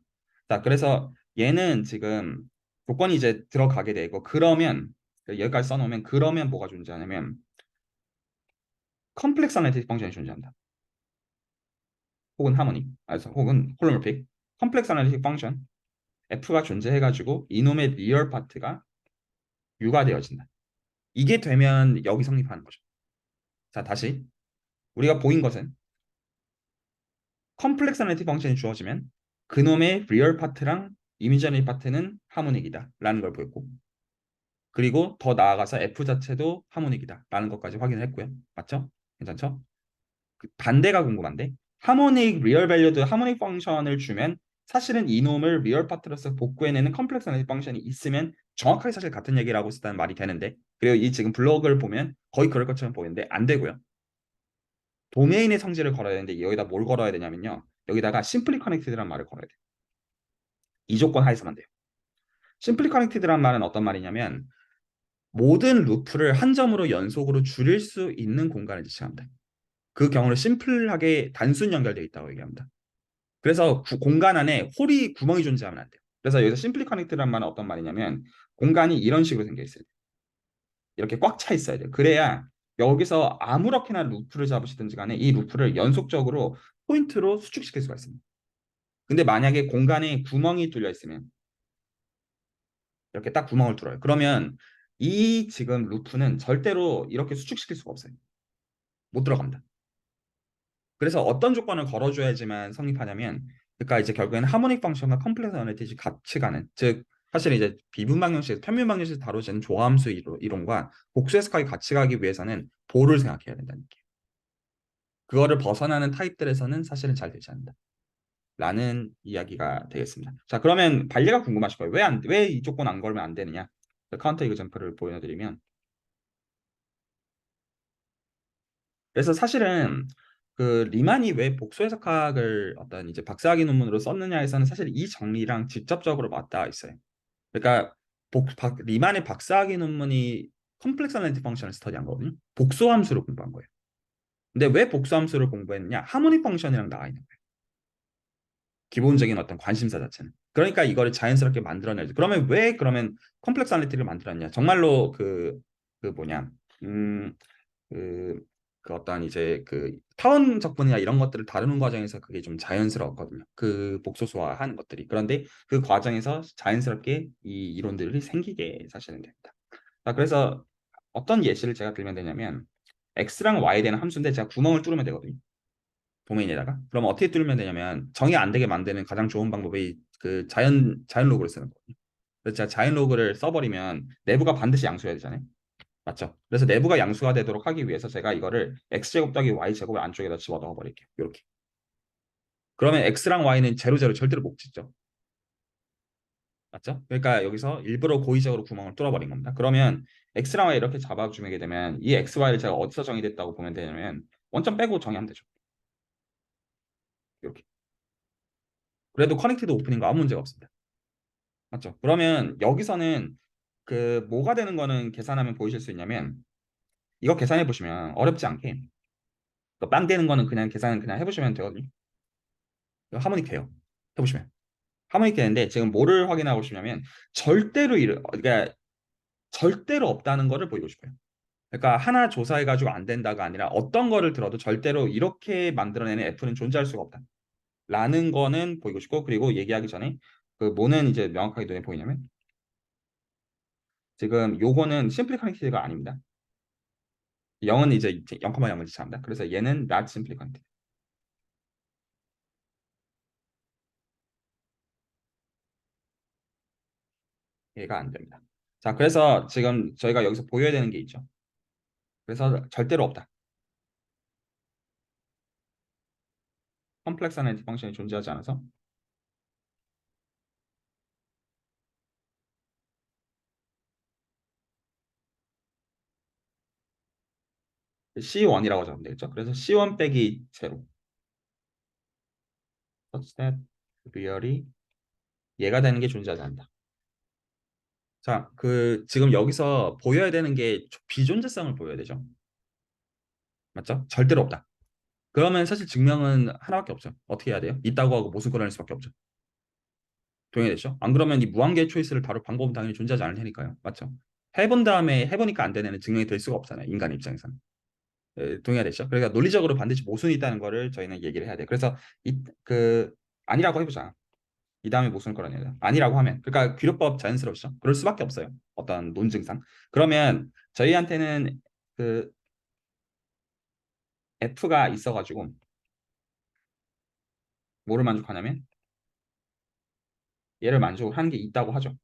자, 그래서 얘는 지금 조건이 이제 들어가게 되고 그러면 여기까지 써놓으면 그러면 뭐가 존재하냐면 컴플렉스 어널리틱 펑션이 존재한다. 혹은 하모니, 혹은 홀로모픽 컴플렉스 어널리틱 펑션 F가 존재해가지고 이놈의 리얼 파트가 U가 되어진다. 이게 되면 여기 성립하는 거죠. 자, 다시 우리가 보인 것은 컴플렉스 어널리틱 펑션이 주어지면 그놈의 리얼 파트랑 이미지너리 파트는 하모닉이다 라는 걸 보였고 그리고 더 나아가서 F 자체도 하모닉이다 라는 것까지 확인을 했고요. 맞죠? 괜찮죠? 반대가 궁금한데 하모닉 리얼 밸류드 하모닉 펑션을 주면 사실은 이놈을 리얼 파트로서 복구해내는 컴플렉스 어널리틱 펑션이 있으면 정확하게 사실 같은 얘기를 하고 있다는 말이 되는데 그리고 이 지금 블록을 보면 거의 그럴 것처럼 보이는데 안 되고요. 도메인의 성질을 걸어야 되는데 여기다 뭘 걸어야 되냐면요. 여기다가 심플리 커넥티드란 말을 걸어야 돼요. 이 조건 하에서만 돼요. 심플리 커넥티드란 말은 어떤 말이냐면 모든 루프를 한 점으로 연속으로 줄일 수 있는 공간을 지칭합니다. 그 경우를 심플하게 단순 연결되어 있다고 얘기합니다. 그래서 공간 안에 홀이 구멍이 존재하면 안 돼요. 그래서 여기서 심플리 커넥트란 말은 어떤 말이냐면 공간이 이런 식으로 생겨 있어요. 이렇게 꽉 차 있어야 돼요. 그래야 여기서 아무렇게나 루프를 잡으시든지 간에 이 루프를 연속적으로 포인트로 수축시킬 수가 있습니다. 근데 만약에 공간에 구멍이 뚫려 있으면 이렇게 딱 구멍을 뚫어요. 그러면 이 지금 루프는 절대로 이렇게 수축시킬 수가 없어요. 못 들어갑니다. 그래서 어떤 조건을 걸어줘야지만 성립하냐면, 그러니까 이제 결국에는 하모닉 펑션과 컴플렉스 어널리티지 같이 가는, 즉 사실 이제 비분방정식, 편민방정식에서 다루지는 조함수 이론과 복수 해석하기 같이 가기 위해서는 보를 생각해야 된다는 게. 그거를 벗어나는 타입들에서는 사실은 잘 되지 않는다. 라는 이야기가 되겠습니다. 자, 그러면 반리가 궁금하실 거예요. 왜 이 조건 안 걸면 안 되느냐? 카운터 이그젬플을 보여드리면, 그래서 사실은 그 리만이 왜 복수 해석학을 어떤 이제 박사학위 논문으로 썼느냐에서는 사실 이 정리랑 직접적으로 맞닿아 있어요. 그러니까 리만의 박사학위 논문이 컴플렉스 어널리틱 펑션을 스터디한 거거든요. 복수 함수를 공부한 거예요. 근데 왜 복수 함수를 공부했느냐? 하모닉 펑션이랑 나와 있는 거예요. 기본적인 어떤 관심사 자체는. 그러니까 이거를 자연스럽게 만들어내야지. 그러면 컴플렉스 어널리틱을 만들었냐? 정말로 그 뭐냐? 음, 그, 그 어떤 이제 그 타원 적분이나 이런 것들을 다루는 과정에서 그게 좀 자연스러웠거든요. 그 복소수화 하는 것들이. 그런데 그 과정에서 자연스럽게 이 이론들이 생기게 사실은 됩니다. 자, 그래서 어떤 예시를 제가 들면 되냐면 x랑 y에 대한 함수인데 제가 구멍을 뚫으면 되거든요. 도메인에다가. 그럼 어떻게 뚫으면 되냐면 정의 안 되게 만드는 가장 좋은 방법이 그 자연 로그를 쓰는 거거든요. 그래서 제가 자연 로그를 써버리면 내부가 반드시 양수해야 되잖아요. 맞죠? 그래서 내부가 양수가 되도록 하기 위해서 제가 이거를 x제곱 더하기 y제곱을 안쪽에다 집어넣어 버릴게요. 이렇게. 그러면 x랑 y는 제로 제로 절대로 못 짓죠. 맞죠? 그러니까 여기서 일부러 고의적으로 구멍을 뚫어버린 겁니다. 그러면 x랑 y 이렇게 잡아주게 되면 이 x, y를 제가 어디서 정의됐다고 보면 되냐면 원점 빼고 정의하면 되죠. 이렇게. 그래도 커넥티드 오픈인 거 아무 문제가 없습니다. 맞죠? 그러면 여기서는 그 뭐가 되는 거는 계산하면 보이실 수 있냐면 이거 계산해 보시면 어렵지 않게 빵 되는 거는 그냥 계산 그냥 해보시면 되거든요. 이거 하모닉 돼요. 해보시면. 하모닉 되는데 지금 뭐를 확인하고 싶냐면 그러니까 절대로 없다는 거를 보이고 싶어요. 그러니까 하나 조사해가지고 안 된다가 아니라 어떤 거를 들어도 절대로 이렇게 만들어내는 F는 존재할 수가 없다. 라는 거는 보이고 싶고 그리고 얘기하기 전에 그 뭐는 이제 명확하게 눈에 보이냐면 지금 요거는 심플리 커넥티드가 아닙니다. 0은 이제 0,0을 지칭합니다. 그래서 얘는 not simply connected. 얘가 안 됩니다. 자, 그래서 지금 저희가 여기서 보여야 되는 게 있죠. 그래서 절대로 없다. 컴플렉스 아날리틱 펑션이 존재하지 않아서 C1이라고 적으면 되겠죠. 그래서 C1 빼기 제로 such that real이 얘가 되는 게 존재하지 않는다. 자, 그 지금 여기서 보여야 되는 게 비존재성을 보여야 되죠. 맞죠? 절대로 없다. 그러면 사실 증명은 하나밖에 없죠. 어떻게 해야 돼요? 있다고 하고 모순 끌어낼 수밖에 없죠. 동의되죠? 안 그러면 이 무한계의 초이스를 다룰 방법은 당연히 존재하지 않을 테니까요. 맞죠? 해본 다음에 해보니까 안 되는 애는 증명이 될 수가 없잖아요. 인간 입장에서는. 동의하되죠? 그러니까 논리적으로 반드시 모순이 있다는 거를 저희는 얘기를 해야 돼요. 그래서 그 아니라고 해보자. 이 다음에 모순을 끌어내야 돼요. 아니라고 하면. 그러니까 귀력법 자연스럽죠. 그럴 수밖에 없어요. 어떤 논증상. 그러면 저희한테는 그 F가 있어가지고 뭐를 만족하냐면 얘를 만족하는 게 있다고 하죠.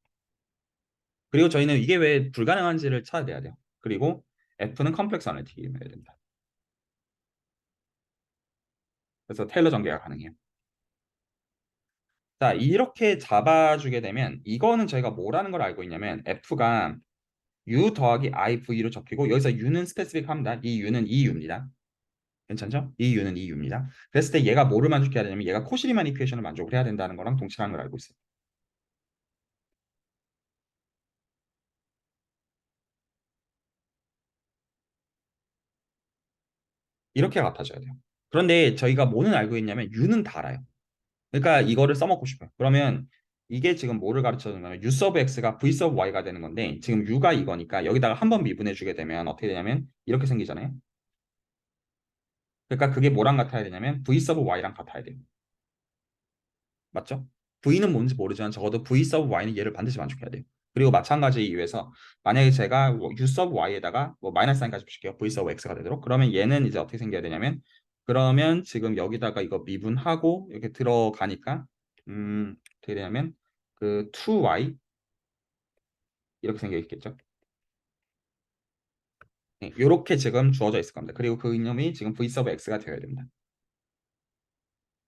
그리고 저희는 이게 왜 불가능한지를 찾아내야 돼요. 그리고 F는 컴플렉스 어널리틱이어야 된다. 그래서 테일러 전개가 가능해요. 자, 이렇게 잡아주게 되면 이거는 저희가 뭐라는 걸 알고 있냐면 F가 U 더하기 IV로 적히고 여기서 U는 스페시픽합니다. 이 U는 EU입니다. 괜찮죠? 이 U는 EU입니다. 그랬을 때 얘가 뭐를 만족해야 되냐면 얘가 코시리만 이퀘이션을 만족을 해야 된다는 거랑 동일한 걸 알고 있어요. 이렇게 같아져야 돼요. 그런데 저희가 뭐는 알고 있냐면 U는 다 알아요. 그러니까 이거를 써먹고 싶어요. 그러면 이게 지금 뭐를 가르쳐 주냐면 U 서브 X가 V 서브 Y가 되는 건데 지금 U가 이거니까 여기다가 한 번 미분해 주게 되면 어떻게 되냐면 이렇게 생기잖아요. 그러니까 그게 뭐랑 같아야 되냐면 V 서브 Y랑 같아야 돼요. 맞죠? V는 뭔지 모르지만 적어도 V 서브 Y는 얘를 반드시 만족해야 돼요. 그리고 마찬가지 이유에서 만약에 제가 뭐 U 서브 Y에다가 뭐 마이너스 사인까지 붙일게요. V 서브 X가 되도록. 그러면 얘는 이제 어떻게 생겨야 되냐면 그러면 지금 여기다가 이거 미분하고 이렇게 들어가니까 어떻게 되냐면 그 2Y 이렇게 생겨 있겠죠. 네, 이렇게 지금 주어져 있을 겁니다. 그리고 그 이놈이 지금 V 서브 X가 되어야 됩니다.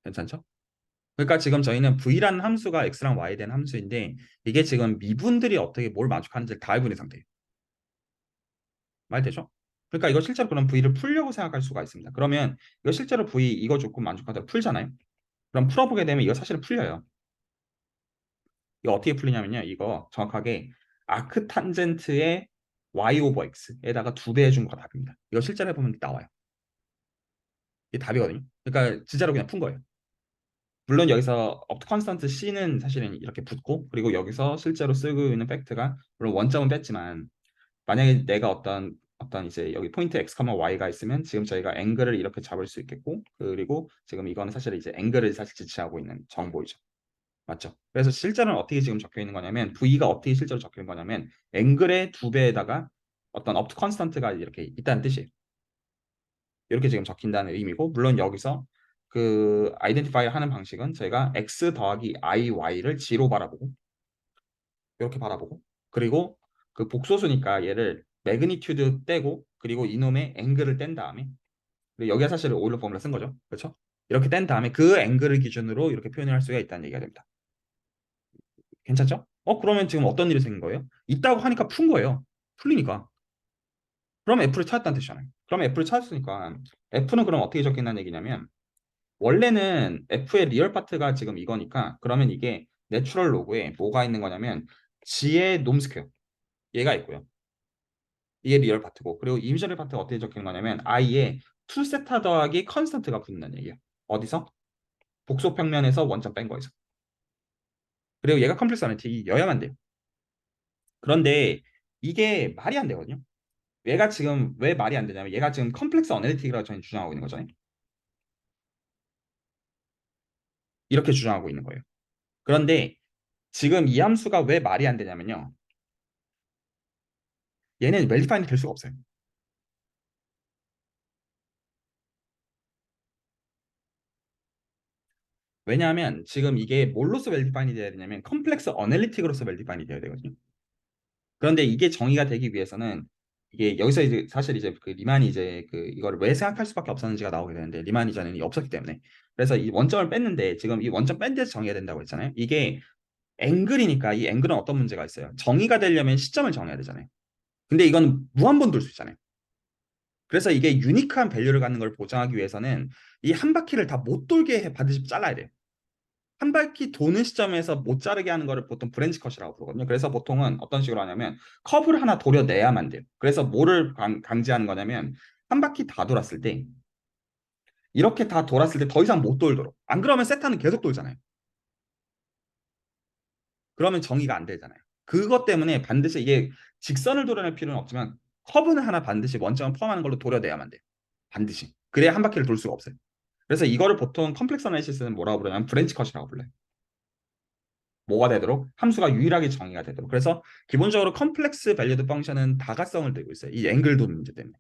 괜찮죠? 그러니까 지금 저희는 V라는 함수가 X랑 Y에 대한 함수인데 이게 지금 미분들이 어떻게 뭘 만족하는지를 다 알고 있는 상태예요. 말 되죠? 그러니까 이거 실제로 그럼 V를 풀려고 생각할 수가 있습니다. 그러면 이거 실제로 V 이거 조건 만족하도록 풀잖아요. 그럼 풀어보게 되면 이거 사실은 풀려요. 이거 어떻게 풀리냐면요. 이거 정확하게 아크 탄젠트의 Y 오버 X에다가 2배 해준 거가 답입니다. 이거 실제로 해보면 나와요. 이게 답이거든요. 그러니까 진짜로 그냥 푼 거예요. 물론 여기서 업트 컨스턴트 C는 사실은 이렇게 붙고 그리고 여기서 실제로 쓰고 있는 팩트가 물론 원점은 뺐지만 만약에 내가 어떤 이제 여기 포인트 x, y가 있으면 지금 저희가 앵글을 이렇게 잡을 수 있겠고 그리고 지금 이거는 사실 이제 앵글을 사실 지칭하고 있는 정보이죠. 맞죠? 그래서 실제로는 어떻게 지금 적혀 있는 거냐면 V가 어떻게 실제로 적혀 있는 거냐면 앵글의 2배에다가 어떤 업트 컨스턴트가 이렇게 있다는 뜻이에요. 이렇게 지금 적힌다는 의미고 물론 여기서 그 아이덴티파이 하는 방식은 저희가 x 더하기 iy를 g로 바라보고 이렇게 바라보고 그리고 그 복소수니까 얘를 매그니튜드 떼고 그리고 이놈의 앵글을 뗀 다음에 그리고 여기가 사실 오일러 포뮬라 쓴 거죠. 그렇죠? 이렇게 뗀 다음에 그 앵글을 기준으로 이렇게 표현을 할 수가 있다는 얘기가 됩니다. 괜찮죠? 그러면 지금 어떤 일이 생긴 거예요? 있다고 하니까 푼 거예요. 풀리니까. 그럼 F를 찾았다는 뜻이잖아요. 그럼 F를 찾았으니까 F는 그럼 어떻게 적힌다는 얘기냐면 원래는 F의 리얼 파트가 지금 이거니까 그러면 이게 내추럴 로그에 뭐가 있는 거냐면 G의 놈 스퀘어 얘가 있고요. 이게 리얼 파트고 그리고 이미저리 파트가 어떻게 적힌 거냐면 i에 2 세타 더하기 컨스턴트가 붙는다는 얘기예요. 어디서? 복소 평면에서 원점 뺀 거에서. 그리고 얘가 컴플렉스 아나리틱이어야만 돼요. 그런데 이게 말이 안 되거든요. 얘가 지금 왜 말이 안 되냐면 얘가 지금 컴플렉스 어널리틱이라고 저희 주장하고 있는 거잖아요. 이렇게 주장하고 있는 거예요. 그런데 지금 이 함수가 왜 말이 안 되냐면요. 얘는 웰디파인이 될 수가 없어요. 왜냐하면 지금 이게 뭘로서 웰디파인이 돼야 되냐면 컴플렉스 어널리틱으로서 웰디파인이 돼야 되거든요. 그런데 이게 정의가 되기 위해서는 이게 여기서 이제 사실 이제 그 리만이 이제 그 이거를 왜 생각할 수밖에 없었는지가 나오게 되는데 리만 이전이 없었기 때문에 그래서 이 원점을 뺐는데 지금 이 원점 뺀 데서 정의가 된다고 했잖아요. 이게 앵글이니까 이 앵글은 어떤 문제가 있어요. 정의가 되려면 시점을 정해야 되잖아요. 근데 이건 무한번 돌 수 있잖아요. 그래서 이게 유니크한 밸류를 갖는 걸 보장하기 위해서는 이 한 바퀴를 다 못 돌게 반드시 잘라야 돼요. 한 바퀴 도는 시점에서 못 자르게 하는 거를 보통 브랜치 컷이라고 부르거든요. 그래서 보통은 어떤 식으로 하냐면 컵을 하나 도려내야만 돼요. 그래서 뭐를 강제하는 거냐면 한 바퀴 다 돌았을 때 이렇게 다 돌았을 때 더 이상 못 돌도록. 안 그러면 세타는 계속 돌잖아요. 그러면 정의가 안 되잖아요. 그것 때문에 반드시 이게 직선을 도려낼 필요는 없지만 컵은 하나 반드시 원점을 포함하는 걸로 도려내야만 돼요. 반드시. 그래야 한 바퀴를 돌 수가 없어요. 그래서 이거를 보통 컴플렉스 어널리시스는 뭐라고 부르냐면 브랜치 컷이라고 불러요. 뭐가 되도록 함수가 유일하게 정의가 되도록 그래서 기본적으로 컴플렉스 밸리드 펑션은 다가성을 띠고 있어요. 이 앵글 도는 문제 때문에.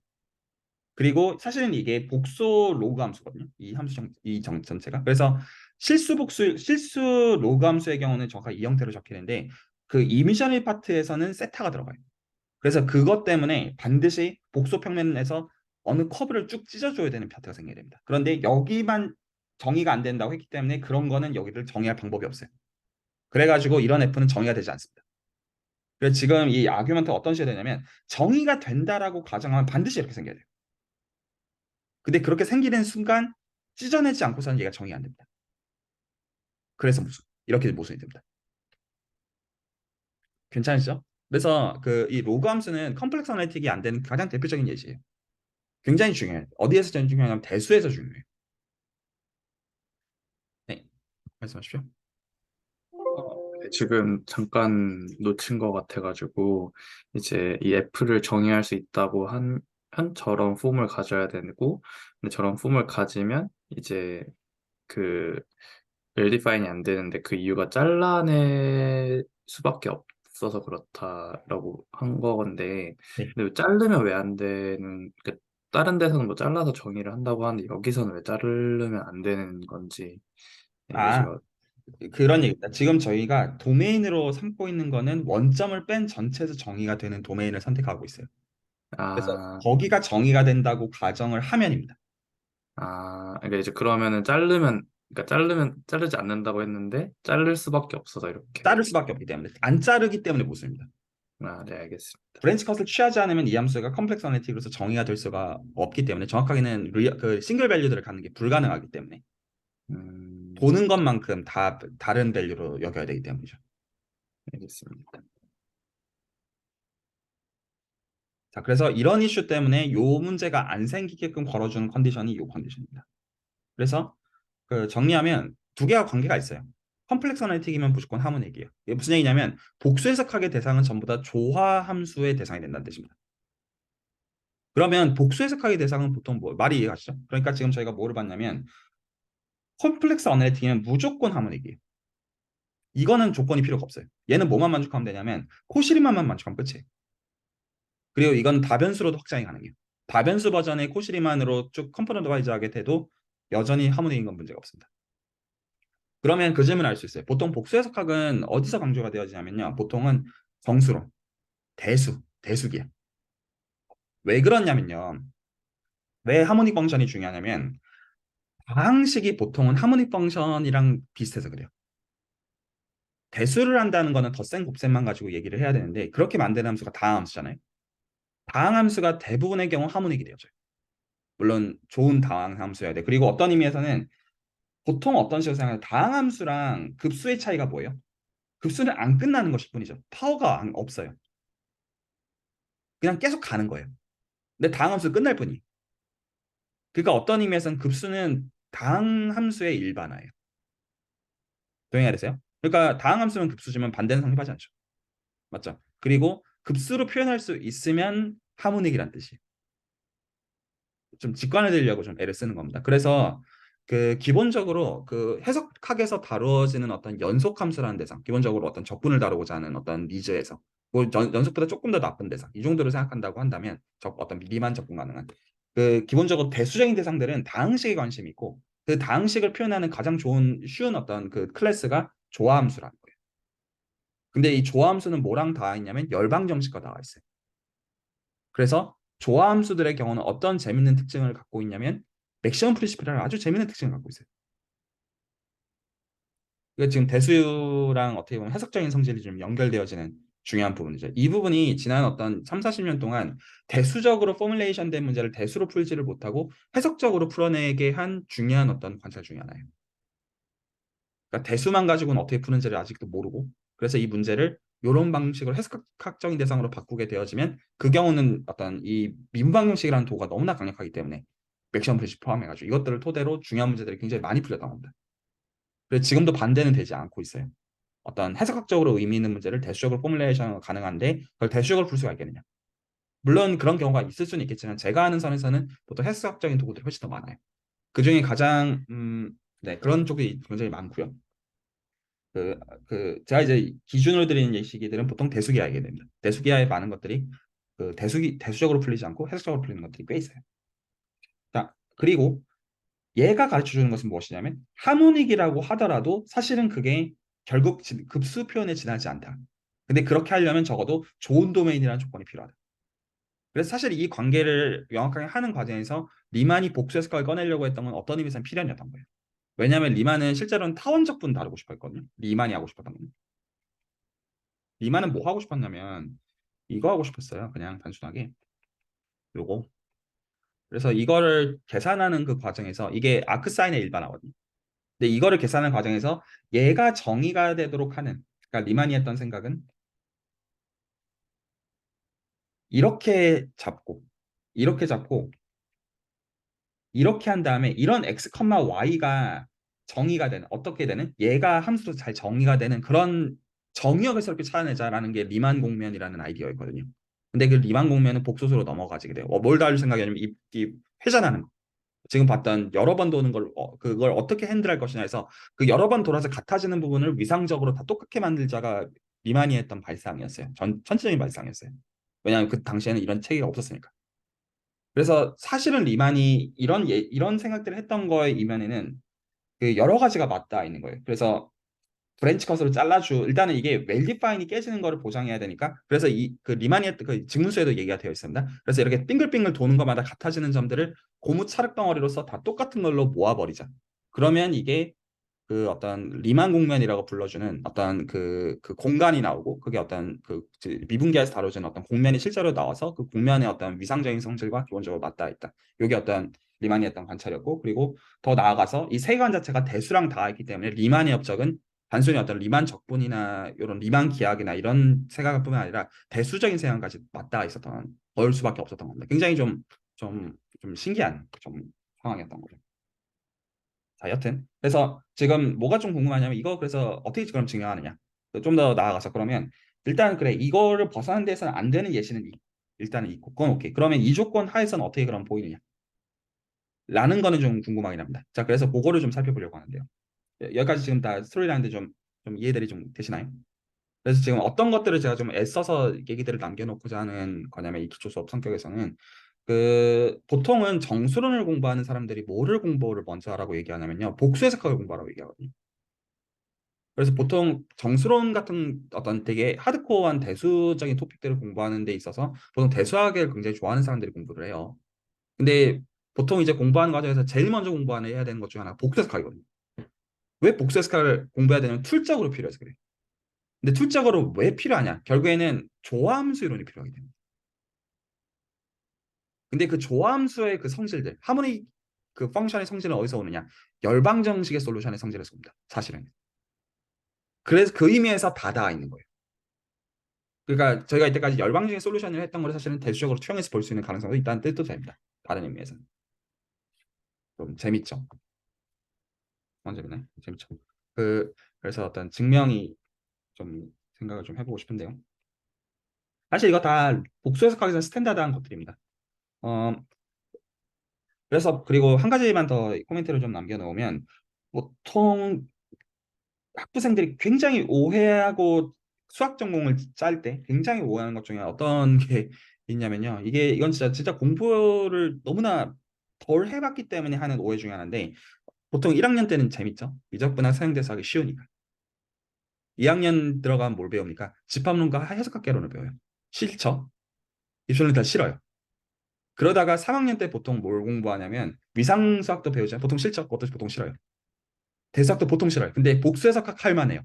그리고 사실은 이게 복소 로그 함수거든요. 이 함수 전체가. 그래서 실수 로그 함수의 경우는 정확하게 이 형태로 적히는데 그 이미셔널 파트에서는 세타가 들어가요. 그래서 그것 때문에 반드시 복소 평면에서 어느 커브를 쭉 찢어줘야 되는 파트가 생겨야 됩니다. 그런데 여기만 정의가 안 된다고 했기 때문에 그런 거는 여기를 정의할 방법이 없어요. 그래가지고 이런 F는 정의가 되지 않습니다. 그래서 지금 이 아규먼트 어떤 식으로 되냐면 정의가 된다라고 가정하면 반드시 이렇게 생겨야 돼요. 근데 그렇게 생기는 순간 찢어내지 않고서는 얘가 정의가 안 됩니다. 그래서 무슨 이렇게 모순이 됩니다. 괜찮으시죠? 그래서 그 이 로그 함수는 컴플렉스 어널리틱이 안 되는 가장 대표적인 예시예요. 굉장히 중요해요. 어디에서 제일 중요하냐면 대수에서 중요해요. 네, 말씀하십시오. 네, 지금 잠깐 놓친 것 같아가지고, 이제 이 F를 정의할 수 있다고 한 저런 폼을 가져야 되고, 근데 저런 폼을 가지면 이제 그 웰디파인이 안 되는데 그 이유가 잘라낼 수밖에 없어서 그렇다라고 한 건데, 네. 근데 왜 자르면 왜 안 되는, 그 다른 데서는 뭐 잘라서 정의를 한다고 하는데 여기서는 왜 자르면 안 되는 건지, 네, 이게 아, 제가, 그런 얘기입니다. 지금 저희가 도메인으로 삼고 있는 거는 원점을 뺀 전체에서 정의가 되는 도메인을 선택하고 있어요. 그래서 아, 거기가 정의가 된다고 가정을 하면입니다. 그러니까 이제 그러면은 그러니까 자르지 않는다고 했는데, 자를 수밖에 없어서 자를 이렇게. 수밖에 없기 때문에 안 자르기 때문에 못 씁니다. 네, 알겠습니다. 브랜치 컷을 취하지 않으면 이 함수가 컴플렉스 어널리틱으로서 정의가 될 수가 없기 때문에 정확하게는 그 싱글 밸류들을 갖는 게 불가능하기 때문에 음, 보는 것만큼 다 다른 밸류로 여겨야 되기 때문이죠. 알겠습니다. 자, 그래서 이런 이슈 때문에 요 문제가 안 생기게끔 걸어주는 컨디션이 요 컨디션입니다. 그래서 그 정리하면 두 개가 관계가 있어요. 컴플렉스 어널리틱이면 무조건 하모닉이에요. 이게 무슨 얘기냐면 복수 해석학의 대상은 전부 다 조화 함수의 대상이 된다는 뜻입니다. 그러면 복수 해석학의 대상은 보통 뭐 말이 이해가시죠? 그러니까 지금 저희가 뭐를 봤냐면 컴플렉스 어널리틱은 무조건 하모닉이에요. 이거는 조건이 필요가 없어요. 얘는 뭐만 만족하면 되냐면 코시리만만 만족하면 끝이에요. 그리고 이건 다변수로도 확장이 가능해요. 다변수 버전의 코시리만으로 쭉 컴포넌트 와이즈하게 돼도 여전히 하모닉인 건 문제가 없습니다. 그러면 그 질문을 알 수 있어요. 보통 복수 해석학은 어디서 강조가 되어지냐면요. 보통은 정수로, 대수기야. 왜 그러냐면요. 왜 하모닉 펑션이 중요하냐면 다항식이 보통은 하모닉 펑션이랑 비슷해서 그래요. 대수를 한다는 거는 덧셈 곱셈만 가지고 얘기를 해야 되는데 그렇게 만드는 함수가 다항함수잖아요. 다항함수가 대부분의 경우 하모닉이 되어져요. 물론 좋은 다항함수여야 돼. 그리고 어떤 의미에서는 보통 어떤 식으로 생각하면 다항함수랑 급수의 차이가 뭐예요? 급수는 안 끝나는 것일 뿐이죠. 파워가 없어요. 그냥 계속 가는 거예요. 근데 다항함수 끝날 뿐이. 그러니까 어떤 의미에서는 급수는 다항함수의 일반화예요. 동의가 되세요? 그러니까 다항함수는 급수지만 반대는 성립하지 않죠. 맞죠? 그리고 급수로 표현할 수 있으면 하모닉이란 뜻이에요. 좀 직관을 드리려고 좀 애를 쓰는 겁니다. 그래서 그 기본적으로 그 해석학에서 다루어지는 어떤 연속함수라는 대상, 기본적으로 어떤 적분을 다루고자 하는 어떤 니즈에서 뭐 연속보다 조금 더 나쁜 대상, 이 정도로 생각한다고 한다면 어떤 미리만 적분 가능한 그 기본적으로 대수적인 대상들은 다항식에 관심이 있고 그 다항식을 표현하는 가장 좋은 쉬운 어떤 그 클래스가 조화함수라는 거예요. 근데 이 조화함수는 뭐랑 닿아 있냐면 열방 정식과 닿아 있어요. 그래서 조화함수들의 경우는 어떤 재밌는 특징을 갖고 있냐면 맥시멈 프린시플이라는 아주 재밌는 특징을 갖고 있어요. 이거 지금 대수랑 어떻게 보면 해석적인 성질이 좀 연결되어지는 중요한 부분이죠. 이 부분이 지난 어떤 3, 40년 동안 대수적으로 포뮬레이션 된 문제를 대수로 풀지를 못하고 해석적으로 풀어내게 한 중요한 어떤 관찰 중에 하나예요. 그러니까 대수만 가지고는 어떻게 푸는지를 아직도 모르고 그래서 이 문제를 이런 방식으로 해석학적인 대상으로 바꾸게 되어지면 그 경우는 어떤 이 미분방 형식이라는 도구가 너무나 강력하기 때문에 맥시멈 프린시플 포함해가지고 이것들을 토대로 중요한 문제들이 굉장히 많이 풀렸던 겁니다. 그래서 지금도 반대는 되지 않고 있어요. 어떤 해석학적으로 의미 있는 문제를 대수적으로 포뮬레이션 가능한데 그걸 대수적으로 풀 수가 있겠느냐. 물론 그런 경우가 있을 수는 있겠지만 제가 아는 선에서는 보통 해석학적인 도구들이 훨씬 더 많아요. 그중에 가장 네, 그런 쪽이 굉장히 많고요. 그, 제가 이제 기준으로 드리는 예시기들은 보통 대수기하이게 됩니다. 대수기하에 많은 것들이 그 대수적으로 풀리지 않고 해석적으로 풀리는 것들이 꽤 있어요. 자, 그리고 얘가 가르쳐 주는 것은 무엇이냐면 하모닉이라고 하더라도 사실은 그게 결국 급수 표현에 지나지 않다. 근데 그렇게 하려면 적어도 좋은 도메인이라는 조건이 필요하다. 그래서 사실 이 관계를 명확하게 하는 과정에서 리만이 복수 해석학을 꺼내려고 했던 건 어떤 의미에서는 필연이었던 거예요. 왜냐하면 리만은 실제로는 타원적분 다루고 싶어 했거든요. 리만이 하고 싶었던 거는. 리만은 뭐 하고 싶었냐면 이거 하고 싶었어요. 그냥 단순하게 요거. 그래서 이거를 계산하는 그 과정에서 이게 아크사인의 일반화거든요. 근데 이거를 계산하는 과정에서 얘가 정의가 되도록 하는 그러니까 리만이 했던 생각은 이렇게 잡고 이렇게 잡고 이렇게 한 다음에 이런 x, y가 정의가 되는 어떻게 되는 얘가 함수로 잘 정의가 되는 그런 정의역에서 이렇게 찾아내자라는 게 리만 공면이라는 아이디어였거든요. 근데 그 리만 공면은 복소수로 넘어가지게 돼요. 뭘 다룰 생각이냐면 이 회전하는 거. 지금 봤던 여러 번 도는 걸 그걸 어떻게 핸들할 것이냐 해서 그 여러 번 돌아서 같아지는 부분을 위상적으로 다 똑같게 만들자가 리만이 했던 발상이었어요. 천체적인 발상이었어요. 왜냐하면 그 당시에는 이런 체계가 없었으니까. 그래서 사실은 리만이 이런 생각들을 했던 거의 이면에는 그 여러 가지가 맞닿아 있는 거예요. 그래서 브랜치 컷으로 잘라주 일단은 이게 웰디파인이 깨지는 거를 보장해야 되니까 그래서 이 그 리만이 했던 그 직문수에도 얘기가 되어 있습니다. 그래서 이렇게 빙글빙글 도는 것마다 같아지는 점들을 고무 찰흙 덩어리로서 다 똑같은 걸로 모아버리자. 그러면 이게 그 어떤 리만 공면이라고 불러주는 어떤 그 공간이 나오고 그게 어떤 그 미분기에서 다뤄지는 어떤 공면이 실제로 나와서 그 공면의 어떤 위상적인 성질과 기본적으로 맞닿아 있다. 이게 어떤 리만이 했던 관찰이었고 그리고 더 나아가서 이 세관 자체가 대수랑 닿아 있기 때문에 리만의 업적은 단순히 어떤 리만 적분이나 이런 리만 기하학이나 이런 세관뿐만 아니라 대수적인 세관까지 맞닿아 있었던 걸 수밖에 없었던 겁니다. 굉장히 좀 신기한 좀 상황이었던 거죠. 자, 여튼 그래서 지금 뭐가 좀 궁금하냐면 이거 그래서 어떻게 그럼 증명하느냐 좀 더 나아가서 그러면 일단 그래 이거를 벗어나는 데서는 안 되는 예시는 일단은 있고 그건 오케이 그러면 이 조건 하에서는 어떻게 그럼 보이느냐 라는 거는 좀 궁금하긴 합니다. 자 그래서 그거를 좀 살펴보려고 하는데요. 여기까지 지금 다 스토리라인데 좀 이해들이 좀 되시나요? 그래서 지금 어떤 것들을 제가 좀 애써서 얘기들을 남겨놓고자 하는 거냐면 이 기초 수업 성격에서는 그 보통은 정수론을 공부하는 사람들이 뭐를 공부를 먼저 하라고 얘기하냐면요 복수 해석학을 공부하라고 얘기하거든요. 그래서 보통 정수론 같은 어떤 되게 하드코어한 대수적인 토픽들을 공부하는 데 있어서 보통 대수학을 굉장히 좋아하는 사람들이 공부를 해요. 근데 보통 이제 공부하는 과정에서 제일 먼저 공부하는 해야 되는 것 중에 하나가 복수 해석학이거든요. 왜 복수 해석학을 공부해야 되냐면 툴적으로 필요해서 그래요. 근데 툴적으로 왜 필요하냐? 결국에는 조함수 이론이 필요하기 때문에. 근데 그 조함수의 그 성질들, 하모니 그 펑션의 성질은 어디서 오느냐? 열방 정식의 솔루션의 성질에서 옵니다. 사실은. 그래서 그 의미에서 다 닿아 있는 거예요. 그러니까 저희가 이때까지 열방적인 솔루션을 했던 걸 사실은 대수적으로 투영해서 볼 수 있는 가능성도 있다는 뜻도 됩니다. 다른 의미에서는. 좀 재밌죠. 완전히네. 재밌죠. 그래서 어떤 증명이 좀 생각을 좀 해보고 싶은데요. 사실 이거 다 복수 해석하기 위해서 스탠다드한 것들입니다. 어, 그래서 그리고 한 가지만 더 코멘트를 좀 남겨놓으면 보통 학부생들이 굉장히 오해하고 수학 전공을 짤 때 굉장히 오해하는 것 중에 어떤 게 있냐면요. 이건 진짜 공부를 너무나 덜 해봤기 때문에 하는 오해 중에 하나인데 보통 1학년 때는 재밌죠. 미적분학 사용대서 하기 쉬우니까. 2학년 들어가면 뭘 배웁니까? 집합론과 해석학개론을 배워요. 싫죠? 입시는 다 싫어요. 그러다가 3학년 때 보통 뭘 공부하냐면 위상수학도 배우잖아요. 보통 싫죠? 그것도 보통 싫어요. 대수학도 보통 싫어요. 근데 복수해석학 할 만해요.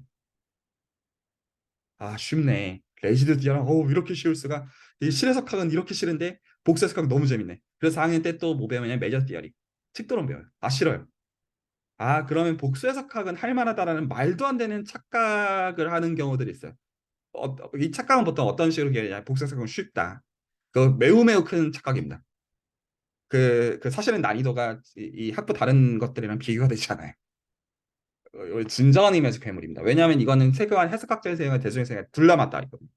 아, 쉽네. 레지드 디아랑 이렇게 쉬울 수가. 이 실해석학은 이렇게 싫은데 복수해석학 너무 재밌네. 그래서 4학년 때 또 뭐 배우냐면 메저 디어리. 측도론 배워요. 아, 싫어요. 아, 그러면 복수해석학은 할 만하다라는 말도 안 되는 착각을 하는 경우들이 있어요. 이 착각은 보통 어떤 식으로 얘기하냐? 복수해석학은 쉽다. 그 매우 큰 착각입니다. 그 사실은 난이도가 이 학부 다른 것들이랑 비교가 되지 않아요. 진정한 의미에서 괴물입니다. 왜냐하면 이거는 세계관 해석학적인 세계관, 대중의 세계관 둘 다 맞닿아 있거든요.